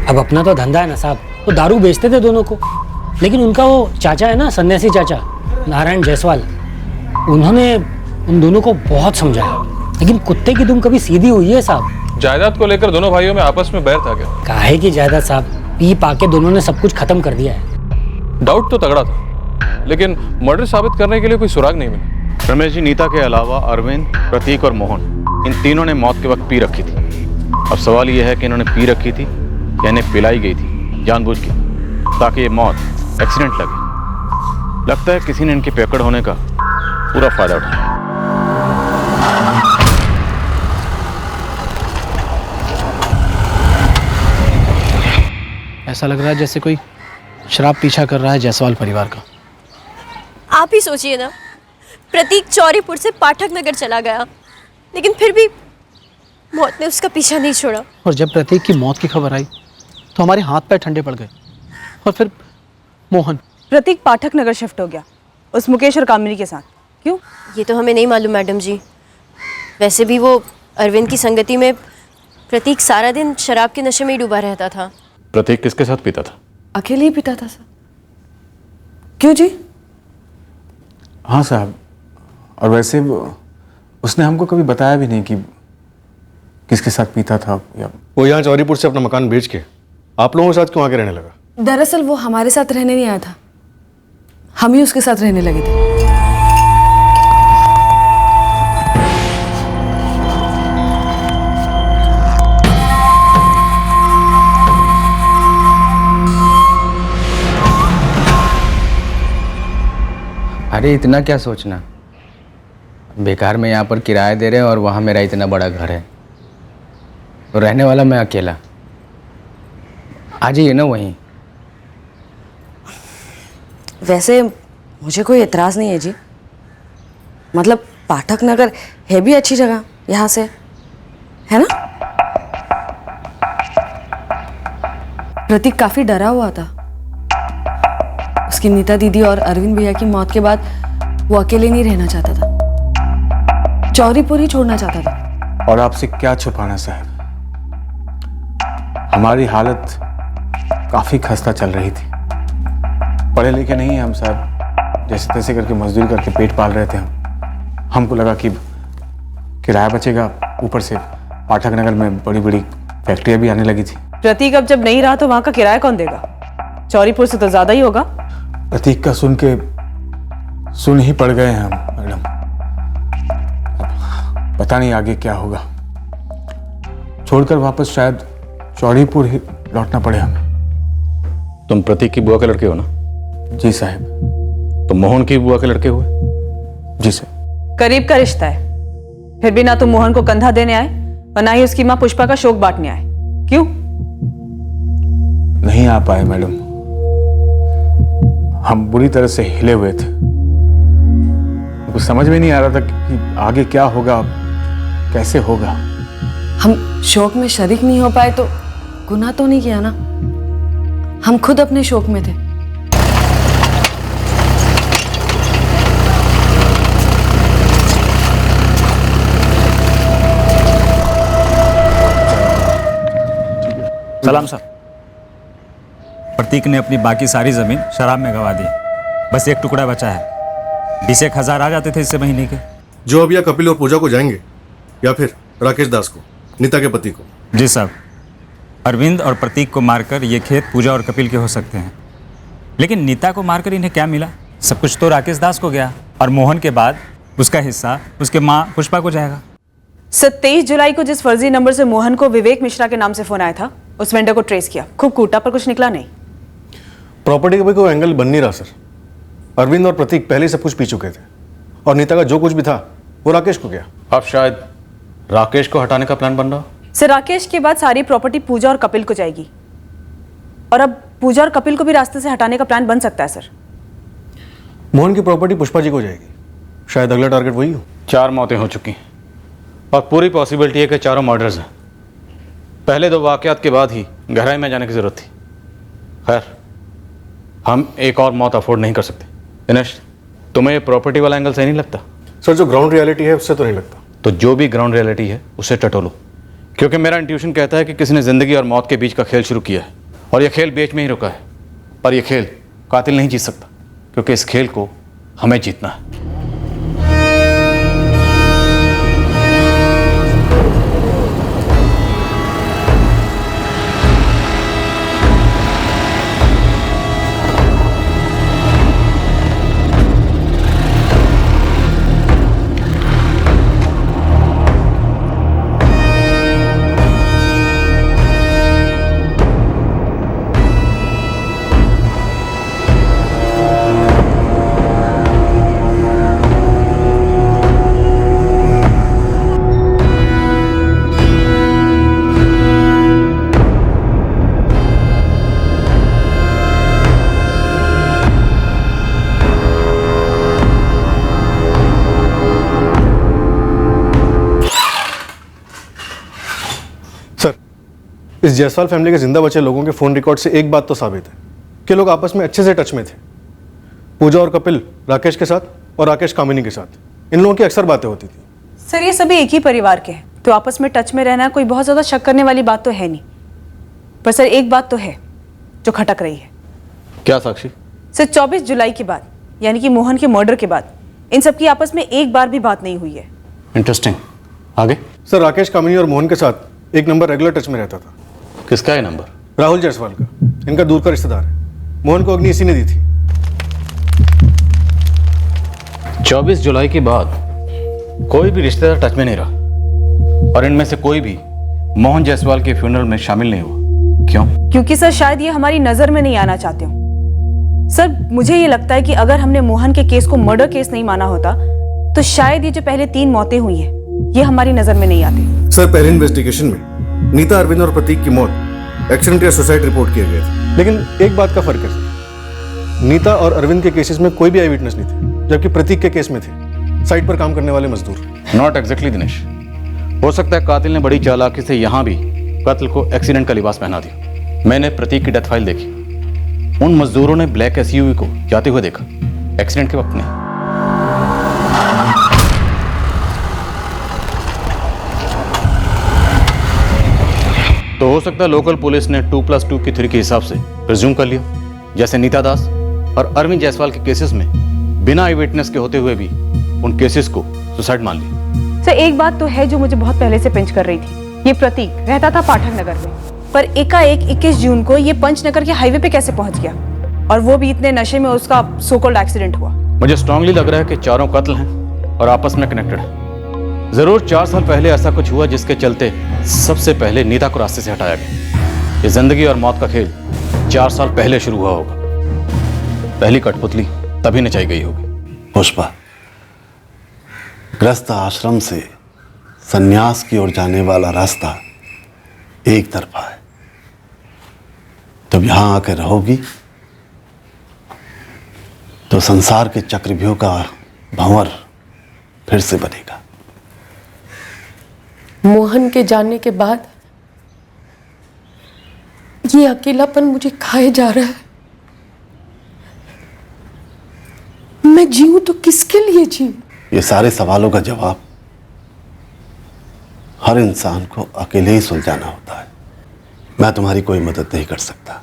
अब अपना तो धंधा है ना साहब, तो दारू बेचते थे दोनों को, लेकिन उनका वो चाचा है ना, सन्यासी चाचा नारायण जायसवाल, उन्होंने उन दोनों को बहुत समझाया, लेकिन कुत्ते की दुम कभी सीधी हुई है साहब। जायदाद को लेकर दोनों भाइयों में आपस में बैर था क्या? काहे की जायदाद साहब, पी पाके दोनों ने सब कुछ खत्म कर दिया है। डाउट तो तगड़ा था, लेकिन मर्डर साबित करने के लिए कोई सुराग नहीं मिला। रमेश जी, नीता के अलावा अरविंद, प्रतीक और मोहन, इन तीनों ने मौत के वक्त पी रखी थी। अब सवाल यह है कि इन्होंने पी रखी थी या इन्हें पिलाई गई थी जानबूझ के, ताकि ये मौत एक्सीडेंट लगे। लगता है किसी ने इनके पेकड़ होने का पूरा फायदा उठाया। ऐसा लग रहा है जैसे कोई शराब पीछा कर रहा है जायसवाल परिवार का। आप ही सोचिए ना, प्रतीक चौरीपुर से पाठक नगर चला गया, लेकिन फिर भी मौत ने उसका पीछा नहीं छोड़ा। और जब प्रतीक की मौत की खबर आई तो हमारे हाथ पैर ठंडे पड़ गए। और फिर मोहन। प्रतीक पाठक नगर शिफ्ट हो गया उस मुकेश और कामिनी के साथ। क्यों? ये तो हमें नहीं मालूम मैडम जी। वैसे भी वो अरविंद की संगति में प्रतीक सारा दिन शराब के नशे में ही डूबा रहता था। प्रतीक किसके साथ पीता था? अकेले ही पीता था सर। क्यों जी? हाँ साहब, और वैसे उसने हमको कभी बताया भी नहीं कि किसके साथ पीता था। या वो यहाँ चौरीपुर से अपना मकान बेच के आप लोगों के साथ क्यों आके रहने लगा? दरअसल वो हमारे साथ रहने नहीं आया था, हम ही उसके साथ रहने लगे थे। अरे इतना क्या सोचना, बेकार में यहाँ पर किराया दे रहे हैं और वहाँ मेरा इतना बड़ा घर है, तो रहने वाला मैं अकेला। आ जाइए ना वहीं। वैसे मुझे कोई एतराज़ नहीं है जी, मतलब पाठक नगर है भी अच्छी जगह यहाँ से, है ना? प्रतीक काफ़ी डरा हुआ था। उसकी नीता दीदी और अरविंद भैया की मौत के बाद वो अकेले नहीं रहना चाहता था, चौरीपुर ही छोड़ना चाहता था। और आपसे क्या छुपाना साहब, हमारी हालत काफी खस्ता चल रही थी। पढ़े लिखे नहीं हैं हम साहब, जैसे तैसे करके मजदूरी करके पेट पाल रहे थे हम। हमको लगा कि किराया बचेगा, ऊपर से पाठक नगर में बड़ी बड़ी फैक्ट्रियां भी आने लगी थी। प्रतीक अब जब नहीं रहा तो वहां का किराया कौन देगा? चौरीपुर से तो ज्यादा ही होगा। प्रतीक का सुन ही पड़ गए हैं हम मैडम। पता नहीं आगे क्या होगा, छोड़कर वापस शायद चौरीपुर ही लौटना पड़े हमें। तुम प्रतीक की बुआ के लड़के हो ना? जी साहब। तो मोहन की बुआ के लड़के हुए? जी सर। करीब का रिश्ता है, फिर भी ना तुम मोहन को कंधा देने आए और ना ही उसकी माँ पुष्पा का शोक बांटने आए। क्यों? नहीं आ पाए मैडम, हम बुरी तरह से हिले हुए थे। कुछ समझ में नहीं आ रहा था कि आगे क्या होगा, कैसे होगा। हम शोक में शरीक नहीं हो पाए तो गुनाह तो नहीं किया ना, हम खुद अपने शोक में थे। सलाम साहब। प्रतीक ने अपनी बाकी सारी जमीन शराब में गंवा दी, बस एक टुकड़ा बचा है। 20,000 आ जाते थे इससे महीने के। जो अब या कपिल और पूजा को जाएंगे या फिर राकेश दास को, नीता के पति को? जी साहब, अरविंद और प्रतीक को मारकर ये खेत पूजा और कपिल के हो सकते हैं, लेकिन नीता को मारकर इन्हें क्या मिला? सब कुछ तो राकेश दास को गया, और मोहन के बाद उसका हिस्सा उसके माँ पुष्पा को जाएगा। 23 जुलाई को जिस फर्जी नंबर से मोहन को विवेक मिश्रा के नाम से फोन आया था, उस वेंडर को ट्रेस किया, खूब कूटा पर कुछ निकला नहीं। प्रॉपर्टी का भी कोई एंगल बन नहीं रहा सर। अरविंद और प्रतीक पहले सब कुछ पी चुके थे, और नीता का जो कुछ भी था वो राकेश को गया। अब शायद राकेश को हटाने का प्लान बन रहा। सर, राकेश के बाद सारी प्रॉपर्टी पूजा और कपिल को जाएगी, और अब पूजा और कपिल को भी रास्ते से हटाने का प्लान बन सकता है सर। मोहन की प्रॉपर्टी पुष्पा जी को जाएगी, शायद अगला टारगेट वही हो। 4 मौतें हो चुकी हैं और पूरी पॉसिबिलिटी है कि चारों मर्डर्स हैं। पहले 2 वाकयात के बाद ही गहराई में जाने की जरूरत थी। खैर, हम एक और मौत अफोर्ड नहीं कर सकते। दिनेश, तुम्हें ये प्रॉपर्टी वाला एंगल सही नहीं लगता? सर, जो ग्राउंड रियलिटी है उससे तो नहीं लगता। तो जो भी ग्राउंड रियलिटी है उसे टटोलो, क्योंकि मेरा इंट्यूशन कहता है कि किसी ने जिंदगी और मौत के बीच का खेल शुरू किया है, और यह खेल बीच में ही रुका है। पर यह खेल कातिल नहीं जीत सकता, क्योंकि इस खेल को हमें जीतना है। इस जायसवाल फैमिली के जिंदा बचे लोगों के फ़ोन रिकॉर्ड से एक बात तो साबित है कि लोग आपस में अच्छे से टच में थे। पूजा और कपिल राकेश के साथ और राकेश कामिनी के साथ इन लोगों की अक्सर बातें होती थी। सर ये सभी एक ही परिवार के हैं, तो आपस में टच में रहना कोई बहुत ज़्यादा शक करने वाली बात तो है नहीं। पर सर एक बात तो है जो खटक रही है। क्या साक्षी? सर 24 जुलाई के बाद यानी कि मोहन के मर्डर के बाद इन सबकी आपस में एक बार भी बात नहीं हुई है। इंटरेस्टिंग। आगे? सर राकेश कामिनी और मोहन के साथ एक नंबर रेगुलर टच में रहता था। किसका है नंबर? राहुल जायसवाल का, इनका दूर का रिश्तेदार है। मोहन को अग्नि इसी ने दी थी। 24 जुलाई के बाद कोई भी रिश्तेदार टच में नहीं रहा और इनमें से कोई भी मोहन जायसवाल के फ्यूनरल में शामिल नहीं हुआ। क्यों? क्योंकि सर शायद ये हमारी नजर में नहीं आना चाहते हो। सर मुझे ये लगता है कि अगर हमने मोहन के केस को मर्डर केस नहीं माना होता तो शायद ये जो पहले 3 मौतें हुई हैं ये हमारी नजर में नहीं आती। सर पहले इन्वेस्टिगेशन में नीता, अरविंद और प्रतीक की मौत एक्सीडेंट या सुसाइड रिपोर्ट किए गए थे, लेकिन एक बात का फर्क है सर, नीता और अरविंद के केसेस में कोई भी आई विटनेस नहीं थे, जबकि प्रतीक के केस में थे साइट पर काम करने वाले मजदूर। नॉट एग्जैक्टली दिनेश, हो सकता है कातिल ने बड़ी चालाकी से यहाँ भी कत्ल को एक्सीडेंट का लिबास पहना दिया। मैंने प्रतीक की डेथ फाइल देखी, उन मजदूरों ने ब्लैक एसयूवी को जाते हुए देखा, एक्सीडेंट के वक्त नहीं। तो हो सकता है लोकल पुलिस ने 2+2 की थ्योरी के हिसाब से प्रिज्यूम कर लिया, जैसे नीता दास और अरविंद जायसवाल के केसेस में बिना आई विटनेस के होते हुए भी उन केसेस को सुसाइड मान लिया। सर एक बात तो है जो मुझे बहुत पहले से पिंच कर रही थी, ये प्रतीक रहता था पाठक नगर में, पर एकाएक 21 जून को ये पंचनगर के हाईवे पे कैसे पहुंच गया, और वो भी इतने नशे में उसका सो कॉल्ड एक्सीडेंट हुआ। मुझे स्ट्रांगली लग रहा है कि चारों कत्ल हैं और आपस में कनेक्टेड है। जरूर 4 साल पहले ऐसा कुछ हुआ जिसके चलते सबसे पहले नीता को रास्ते से हटाया गया। ये जिंदगी और मौत का खेल 4 साल पहले शुरू हुआ होगा। पहली कठपुतली तभी नचाई गई होगी। पुष्पा, ग्रस्त आश्रम से सन्यास की ओर जाने वाला रास्ता एक तरफा है। जब यहां आकर रहोगी तो संसार के चक्रव्यूह का भंवर फिर से बनेगा। मोहन के जाने के बाद ये अकेलापन मुझे खाए जा रहा है। मैं जीऊं तो किसके लिए जीऊं? ये सारे सवालों का जवाब हर इंसान को अकेले ही सुलझाना होता है। मैं तुम्हारी कोई मदद नहीं कर सकता।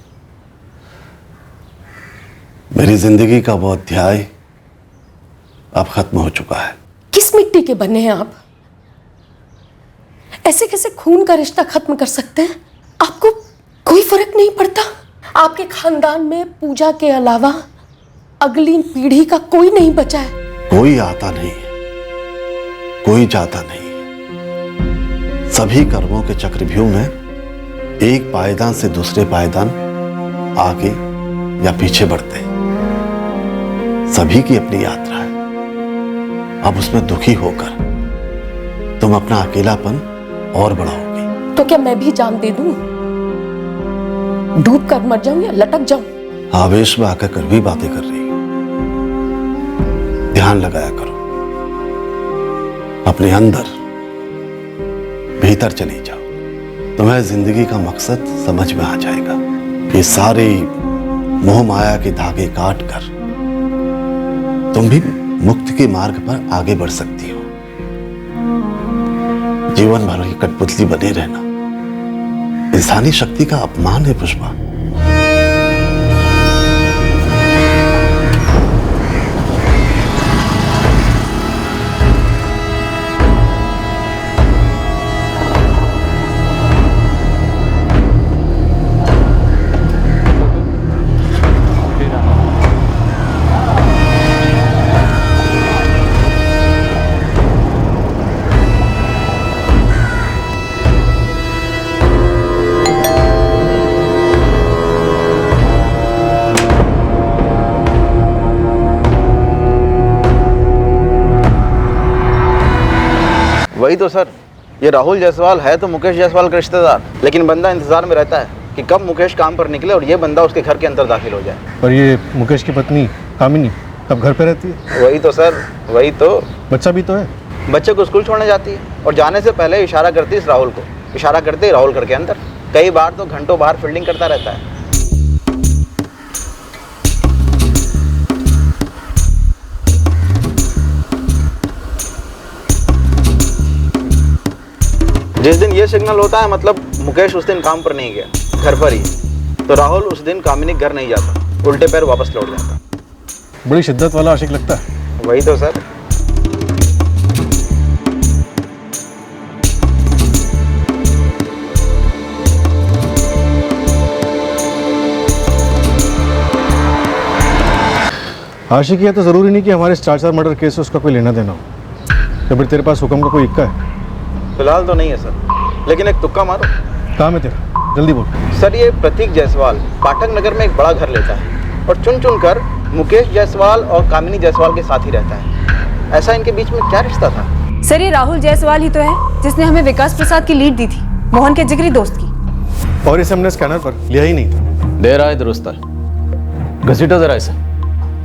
मेरी जिंदगी का वो अध्याय अब खत्म हो चुका है। किस मिट्टी के बने हैं आप? ऐसे कैसे खून का रिश्ता खत्म कर सकते हैं? आपको कोई फर्क नहीं पड़ता? आपके खानदान में पूजा के अलावा अगली पीढ़ी का कोई नहीं बचा है। कोई आता नहीं है, कोई जाता नहीं है। सभी कर्मों के चक्रव्यूह में एक पायदान से दूसरे पायदान आगे या पीछे बढ़ते हैं। सभी की अपनी यात्रा है। अब उसमें दुखी होकर तुम अपना अकेलापन और बढ़ाओगे। तो क्या मैं भी जान दे दूं? डूब कर मर जाऊं या लटक जाऊं? आवेश में आकर कड़वी बातें कर रही हो। ध्यान लगाया करो। अपने अंदर भीतर चली जाओ। तुम्हें जिंदगी का मकसद समझ में आ जाएगा। ये सारे मोह माया के धागे काट कर तुम भी मुक्ति के मार्ग पर आगे बढ़ सकती हो। जीवन भर की कठपुतली बने रहना इंसानी शक्ति का अपमान है पुष्पा। वही तो सर, ये राहुल जायसवाल है तो मुकेश जायसवाल का रिश्तेदार, लेकिन बंदा इंतजार में रहता है कि कब मुकेश काम पर निकले और ये बंदा उसके घर के अंदर दाखिल हो जाए। और ये मुकेश की पत्नी कामिनी कब घर पे रहती है? वही तो सर, वही तो। बच्चा भी तो है। बच्चे को स्कूल छोड़ने जाती है और जाने से पहले इशारा करती है इस राहुल को, इशारा करते ही राहुल घर के अंदर। कई बार तो घंटों बाहर फील्डिंग करता रहता है। जिस दिन ये सिग्नल होता है मतलब मुकेश उस दिन काम पर नहीं गया, घर पर ही। तो राहुल उस दिन कामिनी घर नहीं जाता, उल्टे पैर वापस लौट जाता। बड़ी शिद्दत वाला आशिक लगता है। वही तो सर। आशिकी है तो जरूरी नहीं कि हमारे इस 4 मर्डर केस से उसका कोई लेना देना हो। तो फिर तेरे पास हुक्म का कोई इक्का है? फिलहाल तो नहीं है सर, लेकिन एक तुक्का मारो। काम है तेरा, जल्दी बोल। सर ये प्रतीक जायसवाल पाठक नगर में एक बड़ा घर लेता है और चुन चुन कर मुकेश जायसवाल और कामिनी जायसवाल के साथ ही रहता है। ऐसा इनके बीच में क्या रिश्ता था? सर ये राहुल जायसवाल ही तो है जिसने हमें विकास प्रसाद की लीड दी थी, मोहन के जिगरी दोस्त की। और इसे हमने स्कैनर पर लिया ही नहीं। दे रहा है दुरुस्त है, घसीटा जरा इसे,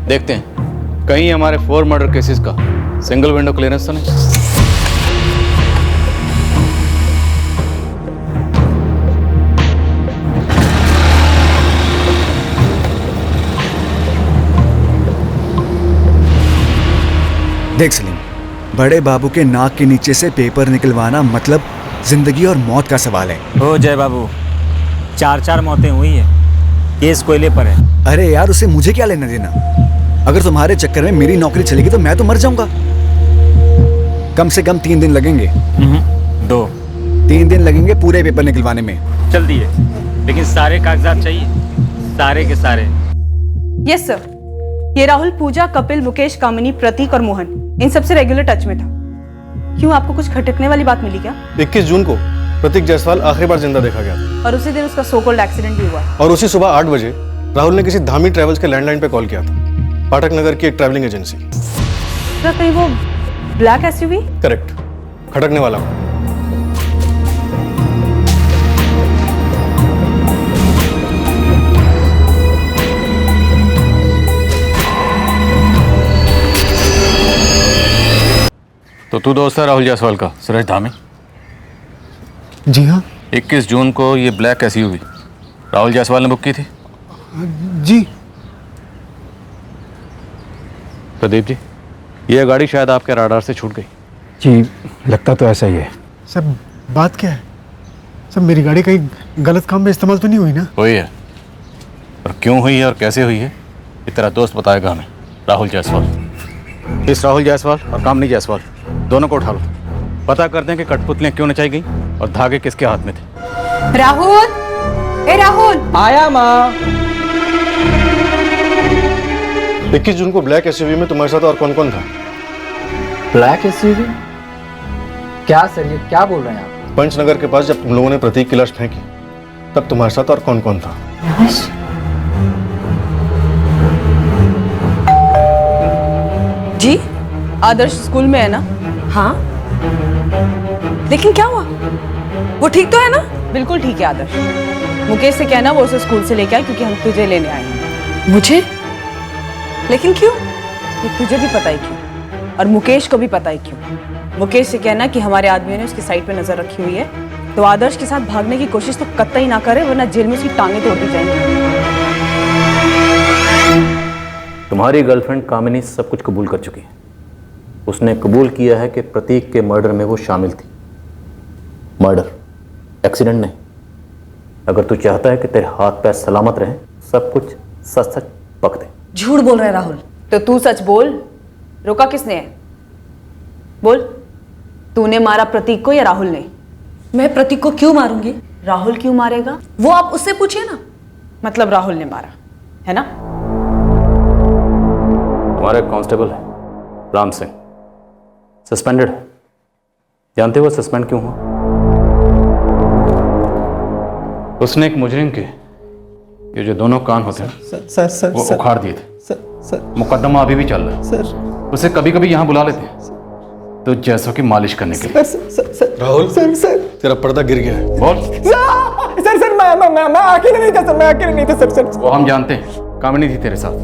देखते हैं कहीं हमारे 4 मर्डर केसेस का सिंगल विंडो क्लियरेंस तो नहीं। देख सलीम, बड़े बाबू के नाक के नीचे से पेपर निकलवाना मतलब जिंदगी और मौत का सवाल है। ओ जय बाबू, 4 मौतें हुई है, केस कोयले पर है। अरे यार उसे मुझे क्या लेना देना? अगर तुम्हारे चक्कर में मेरी नौकरी चलेगी तो मैं तो मर जाऊंगा। कम से कम 3 दिन लगेंगे। 2 3 दिन लगेंगे पूरे पेपर निकलवाने में। चल दिए, लेकिन सारे कागजात चाहिए, सारे के सारे। Yes sir. ये राहुल पूजा, कपिल, मुकेश, कामिनी, प्रतीक और मोहन इन सबसे रेगुलर टच में था। क्यों, आपको कुछ खटकने वाली बात मिली क्या? 21 जून को प्रतीक जायसवाल आखिरी बार जिंदा देखा गया था। और उसी दिन उसका सो कॉल्ड एक्सीडेंट भी हुआ। और उसी सुबह 8 बजे राहुल ने किसी धामी ट्रेवल्स के लैंडलाइन पे कॉल किया था, पाठक नगर की एक ट्रैवलिंग एजेंसी। सर कहीं वो ब्लैक एसयूवी? करेक्ट, खटकने वाला। तो तू दोस्त है राहुल जायसवाल का, सुरेश धामी? जी हाँ। 21 जून को ये ब्लैक एसयूवी राहुल जायसवाल ने बुक की थी? जी। प्रदीप जी, ये गाड़ी शायद आपके राडार से छूट गई। जी लगता तो ऐसा ही है। सर बात क्या है? सर मेरी गाड़ी कहीं गलत काम में इस्तेमाल तो नहीं हुई ना? हुई है, और क्यों हुई है और कैसे हुई है ये तेरा दोस्त बताएगा हमें, राहुल जायसवाल। इस राहुल जायसवाल और कामिनी जायसवाल दोनों को उठा लो, पता करते हैं कि कठपुतलियां क्यों नचाई गई और धागे किसके हाथ में थे। राहुल, ए राहुल। आया माँ। 21 जून को ब्लैक एसयूवी में तुम्हारे साथ और कौन कौन था? Black SUV? क्या सर, ये क्या बोल रहे हैं आप? पंचनगर के पास जब तुम लोगों ने प्रतीक की लाश फेंकी तब तुम्हारे साथ और कौन कौन था? जी आदर्श स्कूल में है ना? हाँ। लेकिन क्या हुआ? वो ठीक तो है ना? बिल्कुल ठीक है आदर्श। मुकेश से कहना वो उसे स्कूल से लेके आए क्योंकि हम तुझे लेने आए हैं। मुझे? लेकिन क्यों? ये तुझे भी पता है क्यों, और मुकेश को भी पता है क्यों। मुकेश से कहना कि हमारे आदमियों ने उसकी साइड पे नजर रखी हुई है, तो आदर्श के साथ भागने की कोशिश तो कतई ना करे, वरना जेल में उसकी टांगें तोड़ दी जाएंगी। तुम्हारी गर्लफ्रेंड कामिनी सब कुछ कबूल कर चुकी है। उसने कबूल किया है कि प्रतीक के मर्डर में वो शामिल थी। मर्डर, एक्सीडेंट नहीं। अगर तू चाहता है कि तेरे हाथ पैर सलामत रहे, सब कुछ सच सच पक दे। झूठ बोल रहा है राहुल। तो तू सच बोल, रोका किसने है? बोल, तूने मारा प्रतीक को या राहुल ने? मैं प्रतीक को क्यों मारूंगी? राहुल क्यों मारेगा? वो आप उससे पूछिए ना। मतलब राहुल ने मारा है ना? तुम्हारा एक कांस्टेबल है राम सिंह, सस्पेंडेड है। जानते हो सस्पेंड क्यों हुआ? उसने एक मुजरिम के ये जो दोनों कान होते हैं सर वो उखाड़ दिए थे। मुकदमा अभी भी चल रहा है। सर उसे कभी कभी यहाँ बुला लेते हैं तो जैसों की मालिश करने के लिए। राहुल सर तेरा पर्दा गिर गया है। बोल। सर मैं अकेले नहीं था सर, मैं अकेले नहीं था सर। वो हम जानते हैं, कामिनी थी तेरे साथ।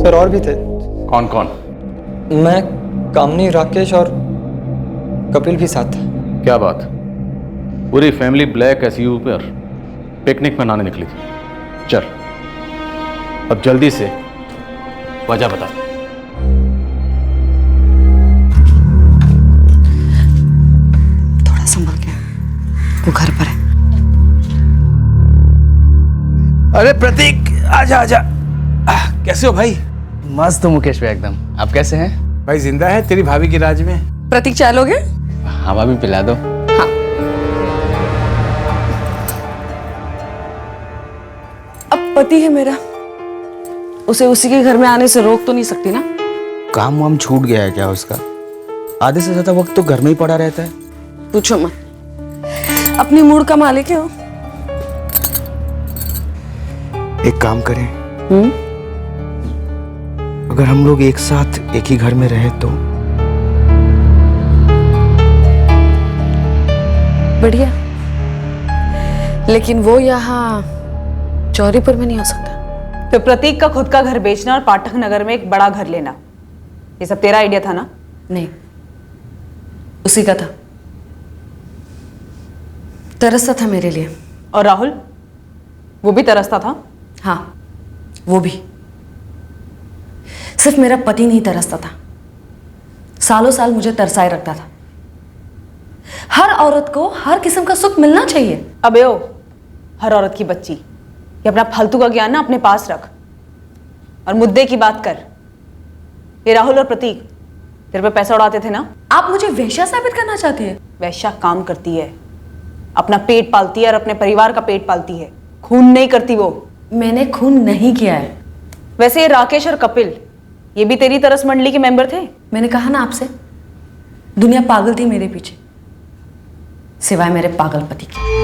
सर और भी थे। कौन कौन? मैं, कामिनी, राकेश और कपिल भी साथ थे। क्या बात? पूरी फैमिली ब्लैक एसयूवी पर पिकनिक मनाने निकली थी। चल अब जल्दी से वजह बता। थोड़ा संभल के, वो घर पर है। अरे प्रतीक, आजा आजा। कैसे हो भाई? मस्त हो मुकेश भाई एकदम। आप कैसे हैं? भाई जिंदा है तेरी भाभी की राज में। प्रतीक चाय लोगे? हवा भी पिला दो। हाँ। अब पति है मेरा, उसे उसी के घर में आने से रोक तो नहीं सकती ना। काम वाम छूट गया है क्या उसका? आधे से ज्यादा वक्त तो घर में ही पड़ा रहता है। पूछो मत, अपनी मूड का मालिक है वो। एक काम करें, अगर हम लोग एक साथ एक ही घर में रहे तो? बढ़िया, लेकिन वो यहाँ चौरीपुर में नहीं हो सकता। तो प्रतीक का खुद का घर बेचना और पाठक नगर में एक बड़ा घर लेना, ये सब तेरा आइडिया था ना? नहीं, उसी का था। तरसता था मेरे लिए। और राहुल, वो भी तरसता था? हाँ, वो भी। सिर्फ मेरा पति नहीं तरसता था, सालों साल मुझे तरसाए रखता था। हर औरत को हर किस्म का सुख मिलना चाहिए। अबे ओ, हर औरत की बच्ची, ये अपना फालतू का ज्ञान ना अपने पास रख और मुद्दे की बात कर। ये राहुल और प्रतीक तेरे पे पैसा उड़ाते थे ना? आप मुझे वेश्या साबित करना चाहती है? वेश्या काम करती है, अपना पेट पालती है और अपने परिवार का पेट पालती है, खून नहीं करती वो। मैंने खून नहीं किया है। वैसे ये राकेश और कपिल, ये भी तेरी तरस मंडली के मेंबर थे। मैंने कहा ना आपसे, दुनिया पागल थी मेरे पीछे, सिवाय मेरे पागल पति के।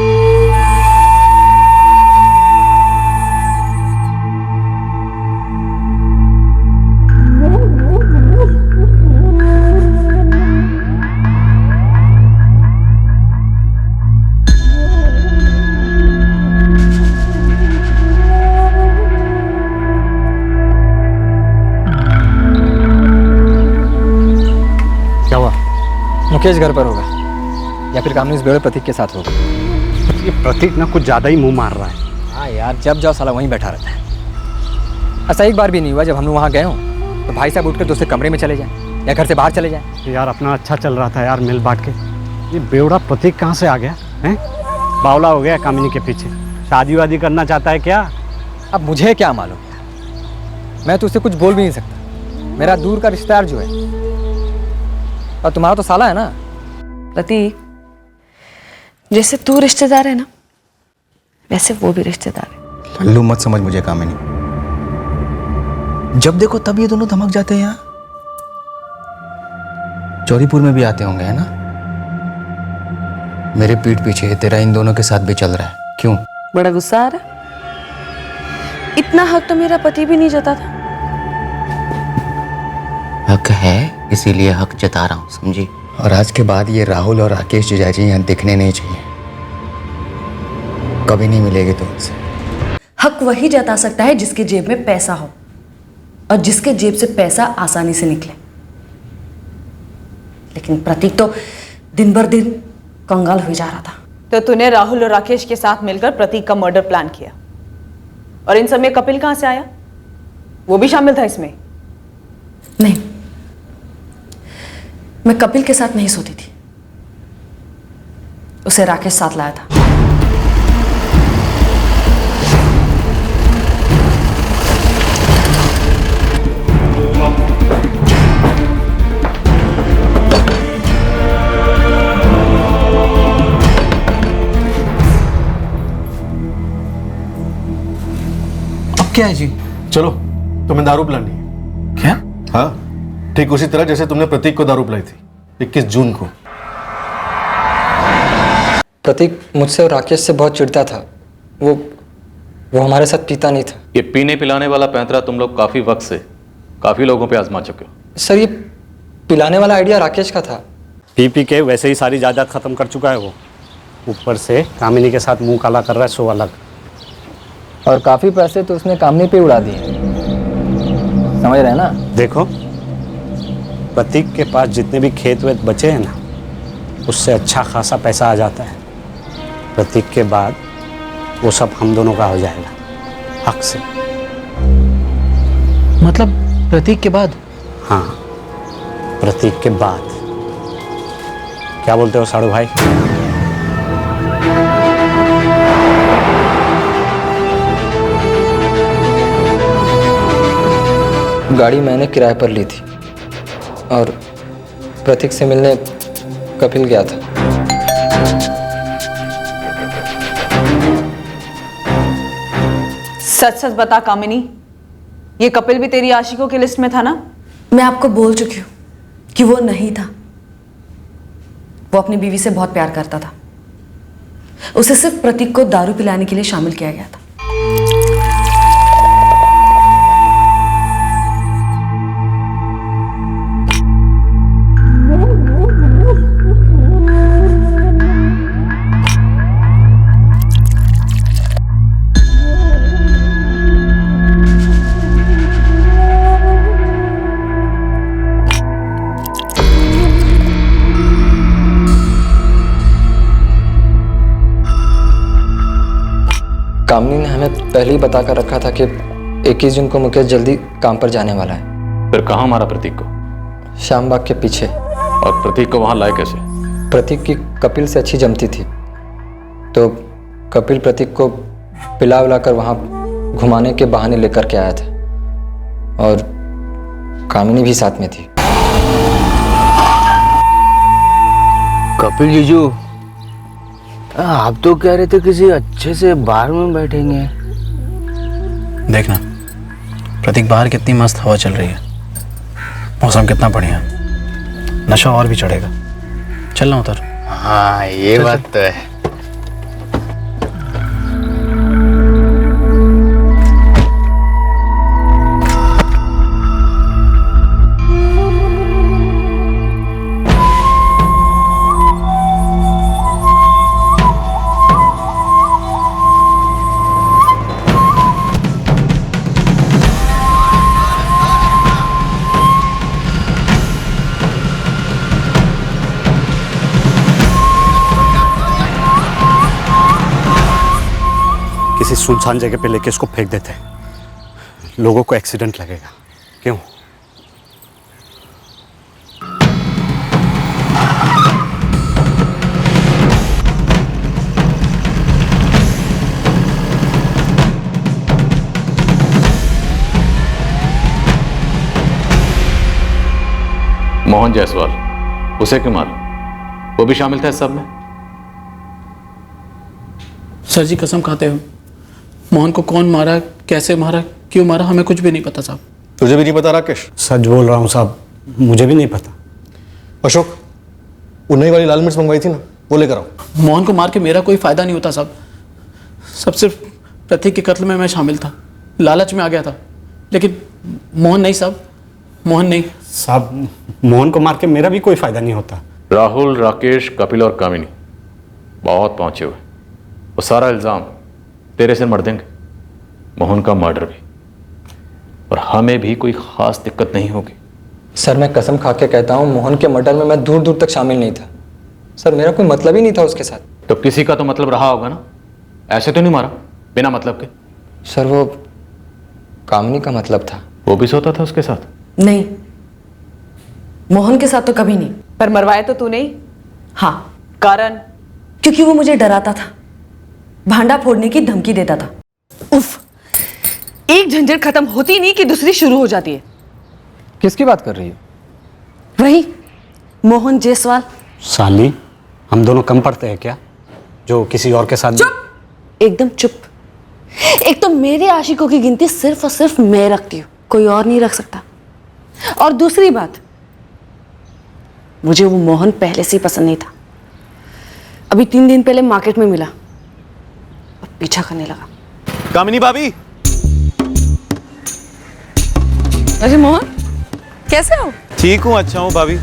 क्या हुआ? मुकेश घर पर होगा या फिर कामनी इस बेड़े प्रतीक के साथ होगा। ये प्रतीक ना कुछ ज़्यादा ही मुंह मार रहा है। हाँ यार, जब जाओ साला वहीं बैठा रहता है। ऐसा एक बार भी नहीं हुआ जब हम लोग वहाँ गए हों तो भाई साहब उठकर दूसरे कमरे में चले जाएं या घर से बाहर चले जाएं। यार अपना अच्छा चल रहा था यार, मिल बांट के। ये बेवड़ा प्रतीक कहाँ से आ गया है? बावला हो गया कामिनी के पीछे। शादी वादी करना चाहता है क्या? अब मुझे क्या मालूम, मैं तो उससे कुछ बोल भी नहीं सकता। मेरा दूर का रिश्तेदार जो है, और तुम्हारा तो साला है ना। प्रतीक, जैसे तू रिश्तेदार है ना, वैसे वो भी रिश्तेदार है। लल्लू मत समझ मुझे कामिनी, जब देखो तब ये दोनों धमक जाते हैं यहाँ। चौरीपुर में भी आते होंगे है ना? मेरे पीठ पीछे तेरा इन दोनों के साथ भी चल रहा है, क्यों? बड़ा गुस्सा आ रहा? इतना हक तो मेरा पति भी नहीं जता था। हक है, इसीलिए हक जता रहा हूँ, समझी? और आज के बाद ये राहुल और राकेश जीजाजी यहाँ दिखने नहीं चाहिए, कभी नहीं मिलेगी तुमसे। हक वही जता सकता है जिसके जेब में पैसा हो और जिसके जेब से पैसा आसानी से निकले। लेकिन प्रतीक तो दिन भर दिन कंगाल हो जा रहा था। तो तूने राहुल और राकेश के साथ मिलकर प्रतीक का मर्डर प्लान किया, और इन सब में कपिल कहां से आया? वो भी शामिल था इसमें? नहीं, मैं कपिल के साथ नहीं सोती थी, उसे राकेश साथ लाया था। क्या है जी? चलो, तुम्हें दारू पिलानी है। क्या? हाँ, ठीक उसी तरह जैसे तुमने प्रतीक को दारू पिलाई थी 21 जून को। प्रतीक मुझसे और राकेश से बहुत चिढ़ता था। वो हमारे साथ पीता नहीं था। ये पीने पिलाने वाला पैंतरा तुम लोग काफी वक्त से काफी लोगों पे आजमा चुके हो। सर, ये पिलाने वाला आइडिया राकेश का था। पी पी के वैसे ही सारी जायदाद खत्म कर चुका है वो, ऊपर से कामिनी के साथ मुंह काला कर रहा है, सो अलग। और काफी पैसे तो उसने कामनी पे उड़ा दिए, समझ रहे हैं ना? देखो, प्रतीक के पास जितने भी खेत वेत बचे हैं ना, उससे अच्छा खासा पैसा आ जाता है। प्रतीक के बाद वो सब हम दोनों का हो जाएगा, हक से। मतलब प्रतीक के बाद? हाँ, प्रतीक के बाद। क्या बोलते हो साड़ू भाई? गाड़ी मैंने किराए पर ली थी और प्रतीक से मिलने कपिल गया था। सच सच बता कामिनी, ये कपिल भी तेरी आशिकों की लिस्ट में था ना? मैं आपको बोल चुकी हूँ कि वो नहीं था। वो अपनी बीवी से बहुत प्यार करता था। उसे सिर्फ प्रतीक को दारू पिलाने के लिए शामिल किया गया था। कामनी ने हमें पहले ही बताकर रखा था कि 21 जून को मुकेश जल्दी काम पर जाने वाला है। फिर कहाँ मारा प्रतीक को? श्यामबाग के पीछे। और प्रतीक को वहां लाए कैसे? प्रतीक की कपिल से अच्छी जमती थी, तो कपिल प्रतीक को पिला विलाकर वहां घुमाने के बहाने लेकर के आया था और कामिनी भी साथ में थी। कपिल जीजू, आप तो कह रहे थे किसी अच्छे से बार में बैठेंगे। देखना प्रतीक, बाहर कितनी मस्त हवा चल रही है, मौसम कितना बढ़िया, नशा और भी चढ़ेगा। चलना उधर। हाँ, ये बात तो है। किसी सुनसान जगह पे लेके इसको फेंक देते हैं, लोगों को एक्सीडेंट लगेगा। क्यों? मोहन जायसवाल, उसे क्यों मारा? वो भी शामिल था इस सब में? सर जी कसम खाते हो, मोहन को कौन मारा, कैसे मारा, क्यों मारा, हमें कुछ भी नहीं पता साहब। तुझे भी नहीं पता राकेश? सच बोल रहा हूँ साहब, मुझे भी नहीं पता। अशोक, वो नई वाली लाल मिर्च मंगवाई थी ना, वो लेकर आओ। मोहन को मार के मेरा कोई फायदा नहीं होता साहब। सब सिर्फ प्रतीक के कत्ल में मैं शामिल था, लालच में आ गया था, लेकिन मोहन नहीं साहब, मोहन नहीं। साहब, मोहन को मार के मेरा भी कोई फायदा नहीं होता। राहुल, राकेश, कपिल और कामिनी बहुत पहुंचे हुए, वो सारा इल्जाम तेरे से मर देंगे, मोहन का मर्डर भी, और हमें भी कोई खास दिक्कत नहीं होगी। सर, मैं कसम खा के कहता हूँ, मोहन के मर्डर में मैं दूर दूर तक शामिल नहीं था। सर, मेरा कोई मतलब ही नहीं था उसके साथ। तो किसी का तो मतलब रहा होगा ना, ऐसे तो नहीं मारा बिना मतलब के। सर, वो कामिनी का मतलब था। वो भी सोता था उसके साथ? नहीं, मोहन के साथ तो कभी नहीं। पर मरवाया तो तूने ही। हाँ। कारण? क्योंकि वो मुझे डराता था, भांडा फोड़ने की धमकी देता था। उफ, एक झंझट खत्म होती नहीं कि दूसरी शुरू हो जाती है। किसकी बात कर रही है? वही मोहन जायसवाल। साली, हम दोनों कम पड़ते हैं क्या, जो किसी और के साथ? चुप, एकदम चुप। एक तो मेरे आशिकों की गिनती सिर्फ और सिर्फ मैं रखती हूँ, कोई और नहीं रख सकता। और दूसरी बात, मुझे वो मोहन पहले से ही पसंद नहीं था। अभी 3 दिन पहले मार्केट में मिला और पीछा करने लगा। कामिनी भाभी। अरे मोहन, कैसे हो? ठीक हूँ, अच्छा हूँ भाभी।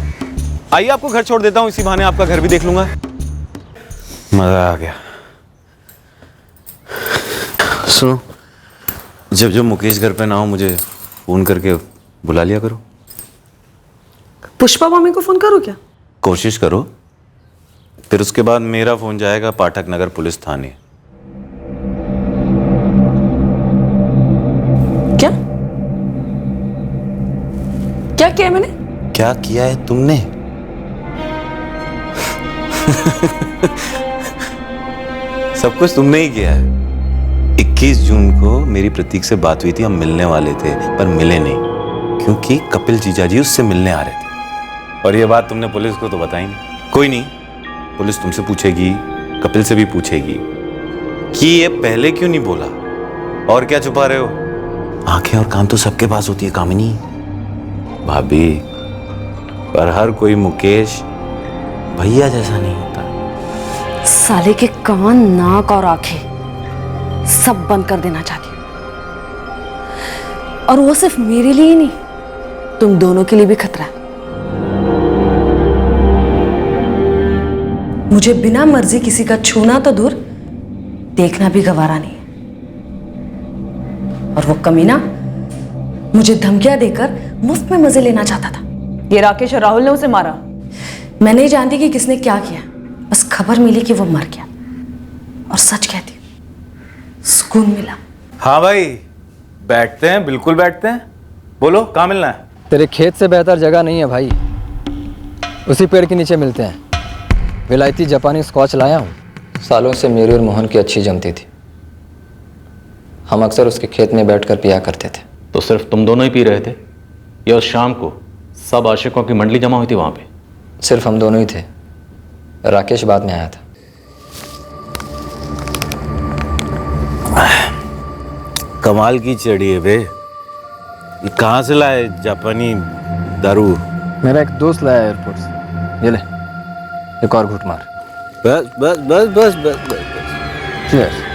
आइए आपको घर छोड़ देता हूँ, इसी बहाने आपका घर भी देख लूंगा। मजा आ गया। सुनो, जब जब मुकेश घर पे ना हो मुझे फोन करके बुला लिया करो। पुष्पा मामी को फोन करो क्या? कोशिश करो। फिर उसके बाद मेरा फ़ोन जाएगा पाठक नगर पुलिस थाने। क्या क्या किया मैंने? क्या किया है तुमने? सब कुछ तुमने ही किया है। 21 जून को मेरी प्रतीक से बात हुई थी, हम मिलने वाले थे पर मिले नहीं क्योंकि कपिल जीजा जी उससे मिलने आ रहे थे। और ये बात तुमने पुलिस को तो बताई नहीं। कोई नहीं, पुलिस तुमसे पूछेगी, कपिल से भी पूछेगी कि ये पहले क्यों नहीं बोला। और क्या छुपा रहे हो? आंखें और कान तो सबके पास होती है कामिनी भाभी, पर हर कोई मुकेश भैया जैसा नहीं होता। साले के कान, नाक और आंखें सब बंद कर देना चाहती हूँ, और वो सिर्फ मेरे लिए नहीं, तुम दोनों के लिए भी खतरा है। मुझे बिना मर्जी किसी का छूना तो दूर, देखना भी गवारा नहीं है। और वो कमीना मुझे धमकियां देकर मुफ्त में मजे लेना चाहता था। ये राकेश और राहुल ने उसे मारा? मैं नहीं जानती कि किसने क्या किया, बस खबर मिली कि वो मर गया। और सच कहती हूँ, सुकून मिला। हाँ भाई, बैठते हैं, बिल्कुल बैठते हैं। बोलो, कहाँ मिलना है? तेरे खेत से बेहतर जगह नहीं है भाई, उसी पेड़ के नीचे मिलते हैं। विलायती जापानी स्कॉच लाया हूँ, सालों से मेरी और मोहन की अच्छी जमती थी। हम अक्सर उसके खेत में बैठकर पिया करते थे। तो सिर्फ तुम दोनों ही पी रहे थे या उस शाम को सब आशिकों की मंडली जमा हुई थी वहां पे? सिर्फ हम दोनों ही थे, राकेश बाद में आया था। कमाल की चढ़ी है बे। ये कहाँ से लाए जापानी दारू? मेरा एक दोस्त लाया एयरपोर्ट से। ये ले, एक और घूंट मार। बस बस बस बस बस बस बस। Cheers।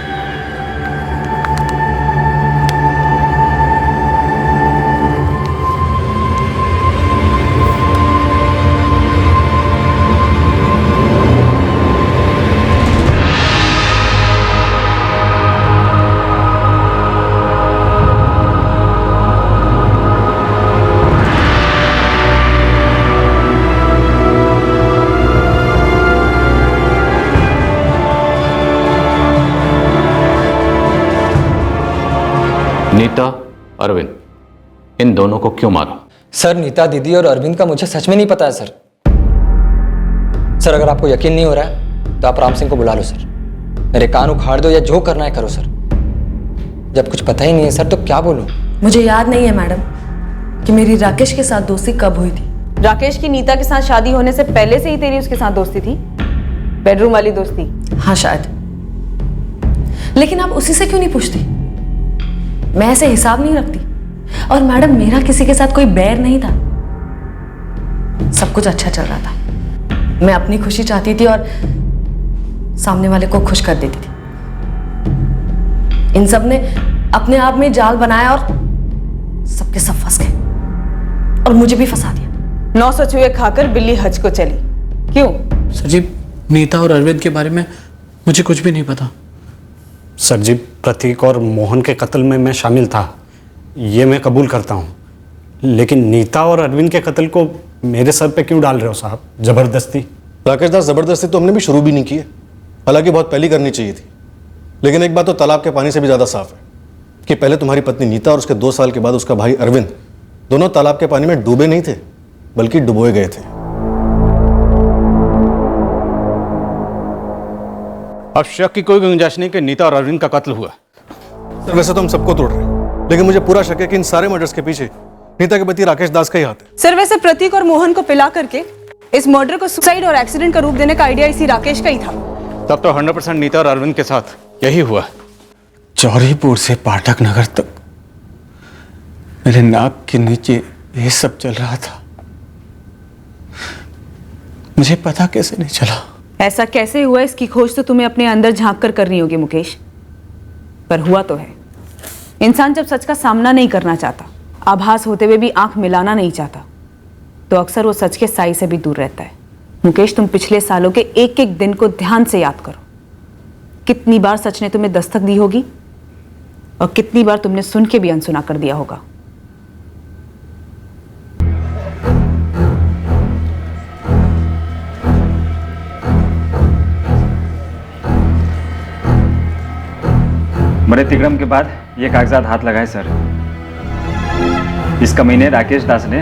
नीता, अरविंद, इन दोनों को क्यों मारा? सर, नीता दीदी और अरविंद का मुझे सच में नहीं पता है सर। सर, अगर आपको यकीन नहीं हो रहा है तो आप राम सिंह को बुला लो सर। मेरे कान उखाड़ दो या जो करना है करो सर। जब कुछ पता ही नहीं है सर तो क्या बोलूं? मुझे याद नहीं है मैडम कि मेरी राकेश के साथ दोस्ती कब हुई थी। राकेश की नीता के साथ शादी होने से पहले से ही तेरी उसके साथ दोस्ती थी? बेडरूम वाली दोस्ती? हाँ शायद, लेकिन आप उसी से क्यों नहीं पूछती? मैं ऐसे हिसाब नहीं रखती। और मैडम, मेरा किसी के साथ कोई बैर नहीं था, सब कुछ अच्छा चल रहा था। मैं अपनी खुशी चाहती थी और सामने वाले को खुश कर देती थी। इन सब ने अपने आप में जाल बनाया और सबके सब फंस गए और मुझे भी फंसा दिया। 900 चूहे खाकर बिल्ली हज को चली। क्यों? सर जी, नीता और अरविंद के बारे में मुझे कुछ भी नहीं पता। सर जी, प्रतीक और मोहन के कत्ल में मैं शामिल था, ये मैं कबूल करता हूँ, लेकिन नीता और अरविंद के कत्ल को मेरे सर पे क्यों डाल रहे हो साहब, जबरदस्ती? राकेश दास, जबरदस्ती तो हमने भी शुरू भी नहीं की है, हालांकि बहुत पहले करनी चाहिए थी। लेकिन एक बात तो तालाब के पानी से भी ज़्यादा साफ है कि पहले तुम्हारी पत्नी नीता और उसके 2 साल के बाद उसका भाई अरविंद दोनों तालाब के पानी में डूबे नहीं थे, बल्कि डुबोए गए थे। अब शक की कोई गुंजाइश नहीं कि नीता और अरविंद का कत्ल हुआ। सर, वैसे तो हम सबको तोड़ रहे हैं, लेकिन मुझे पूरा शक है कि इन सारे मर्डर्स के पीछे नीता के पति राकेश दास का ही हाथ है। सर, वैसे प्रतीक और मोहन को पिला करके इस मर्डर को सुसाइड और एक्सीडेंट का रूप देने का आइडिया इसी राकेश का ही था। तब तो 100% नीता और अरविंद के साथ यही हुआ। चौरीपुर से पाठक नगर तक मेरे नाक के नीचे ये सब चल रहा था, मुझे पता कैसे नहीं चला? ऐसा कैसे हुआ, इसकी खोज तो तुम्हें अपने अंदर झांक कर करनी होगी मुकेश, पर हुआ तो है। इंसान जब सच का सामना नहीं करना चाहता, आभास होते हुए भी आंख मिलाना नहीं चाहता, तो अक्सर वो सच के साई से भी दूर रहता है। मुकेश, तुम पिछले सालों के एक एक दिन को ध्यान से याद करो। कितनी बार सच ने तुम्हें दस्तक दी होगी और कितनी बार तुमने सुन के भी अनसुना कर दिया होगा। बड़े तिगड़म के बाद ये कागजात हाथ लगाए सर। इस कमीने राकेश दास ने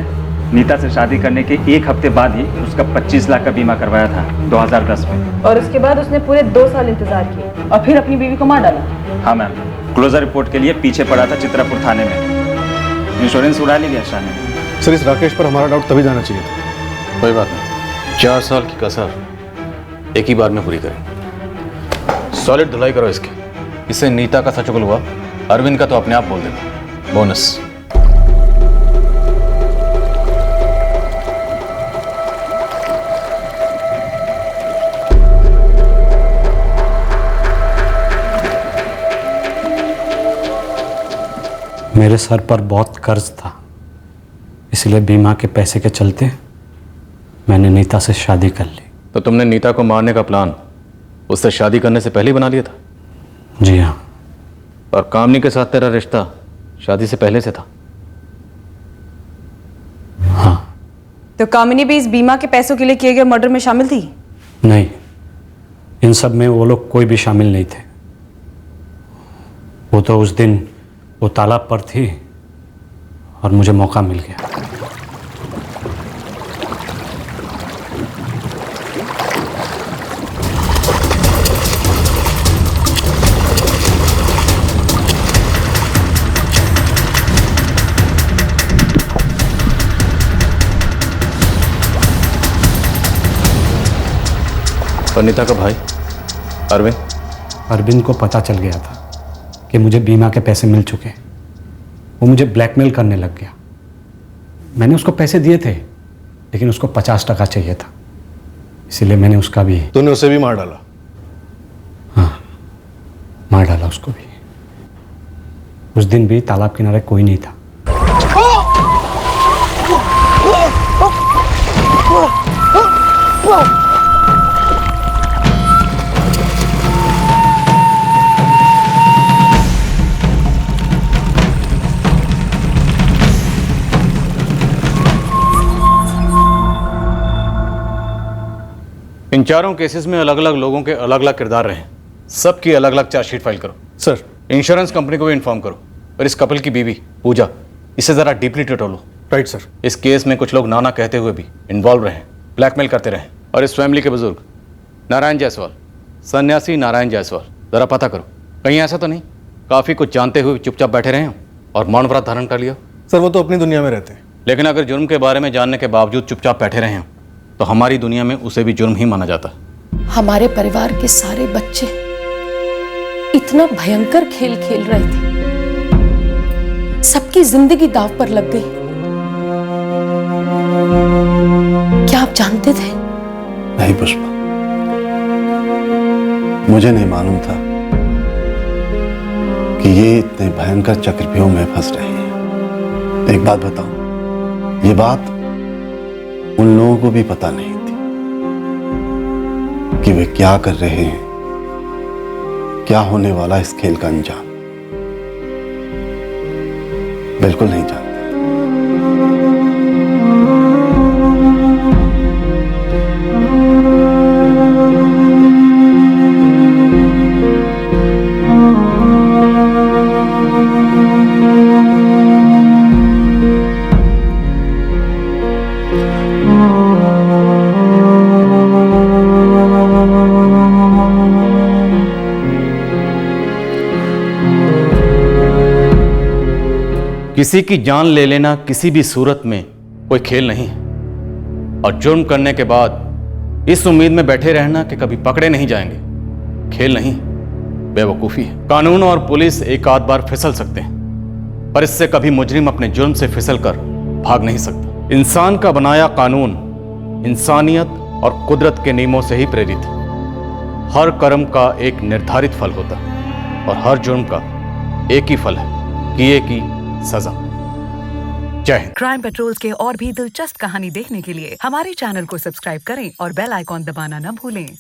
नीता से शादी करने के 1 हफ्ते बाद ही उसका 25 लाख का बीमा करवाया था 2010 में। और उसके बाद उसने पूरे 2 साल इंतजार किए और फिर अपनी बीवी को मार डाला। हाँ मैम, क्लोजर रिपोर्ट के लिए पीछे पड़ा था चित्रापुर थाने में। इंश्योरेंस उड़ा ली गया शाह ने। सर इस राकेश पर हमारा डाउट तभी जाना चाहिए था। कोई बात नहीं, 4 साल की कसर एक ही बार में पूरी करें। सॉलिड धुलाई करो इसकी। इससे नीता का सच हुआ, अरविंद का तो अपने आप बोल देगा। बोनस। मेरे सर पर बहुत कर्ज था, इसलिए बीमा के पैसे के चलते मैंने नीता से शादी कर ली। तो तुमने नीता को मारने का प्लान उससे शादी करने से पहले ही बना लिया था? जी हाँ। और कामनी के साथ तेरा रिश्ता शादी से पहले से था? हाँ। तो कामिनी भी इस बीमा के पैसों के लिए किए गए मर्डर में शामिल थी? नहीं, इन सब में वो लोग कोई भी शामिल नहीं थे। वो तो उस दिन वो तालाब पर थी और मुझे मौका मिल गया। और नीता का भाई अरविंद? अरविंद को पता चल गया था कि मुझे बीमा के पैसे मिल चुके हैं। वो मुझे ब्लैकमेल करने लग गया। मैंने उसको पैसे दिए थे, लेकिन उसको 50% चाहिए था, इसीलिए मैंने उसका भी। तूने उसे भी मार डाला? हाँ, मार डाला उसको भी। उस दिन भी तालाब किनारे कोई नहीं था। इन चारों केसेस में अलग अलग लोगों के अलग अलग किरदार रहे हैं। सबकी अलग अलग चार्जशीट फाइल करो। सर। इंश्योरेंस कंपनी को भी इन्फॉर्म करो और इस कपल की बीवी पूजा, इसे जरा डीपली टटोलो। Right sir. इस केस में कुछ लोग नाना कहते हुए भी इन्वॉल्व रहे, ब्लैकमेल करते रहे। और इस फैमिली के बुजुर्ग नारायण जायसवाल, सन्यासी नारायण जायसवाल, जरा पता करो कहीं ऐसा तो नहीं काफी कुछ जानते हुए चुपचाप बैठे रहे हो और मौन व्रत धारण कर लिया। सर वो तो अपनी दुनिया में रहते हैं। लेकिन अगर जुर्म के बारे में जानने के बावजूद चुपचाप बैठे रहे हो तो हमारी दुनिया में उसे भी जुर्म ही माना जाता है। हमारे परिवार के सारे बच्चे इतना भयंकर खेल खेल रहे थे, सबकी जिंदगी दांव पर लग गई। क्या आप जानते थे? नहीं पुष्पा, मुझे नहीं मालूम था कि ये इतने भयंकर चक्रव्यूह में फंस रही है। एक बात बताओ, ये बात उन लोगों को भी पता नहीं थी कि वे क्या कर रहे हैं, क्या होने वाला इस खेल का अंजाम। बिल्कुल नहीं जानते। किसी की जान ले लेना किसी भी सूरत में कोई खेल नहीं है, और जुर्म करने के बाद इस उम्मीद में बैठे रहना कि कभी पकड़े नहीं जाएंगे खेल नहीं, बेवकूफी है। कानून और पुलिस एक आध बार फिसल सकते हैं, पर इससे कभी मुजरिम अपने जुर्म से फिसल कर भाग नहीं सकता। इंसान का बनाया कानून इंसानियत और कुदरत के नियमों से ही प्रेरित है। हर कर्म का एक निर्धारित फल होता है और हर जुर्म का एक ही फल है, किए की सजा। जय हिंद। क्राइम पेट्रोल्स के और भी दिलचस्प कहानी देखने के लिए हमारे चैनल को सब्सक्राइब करें और बेल आइकॉन दबाना न भूलें।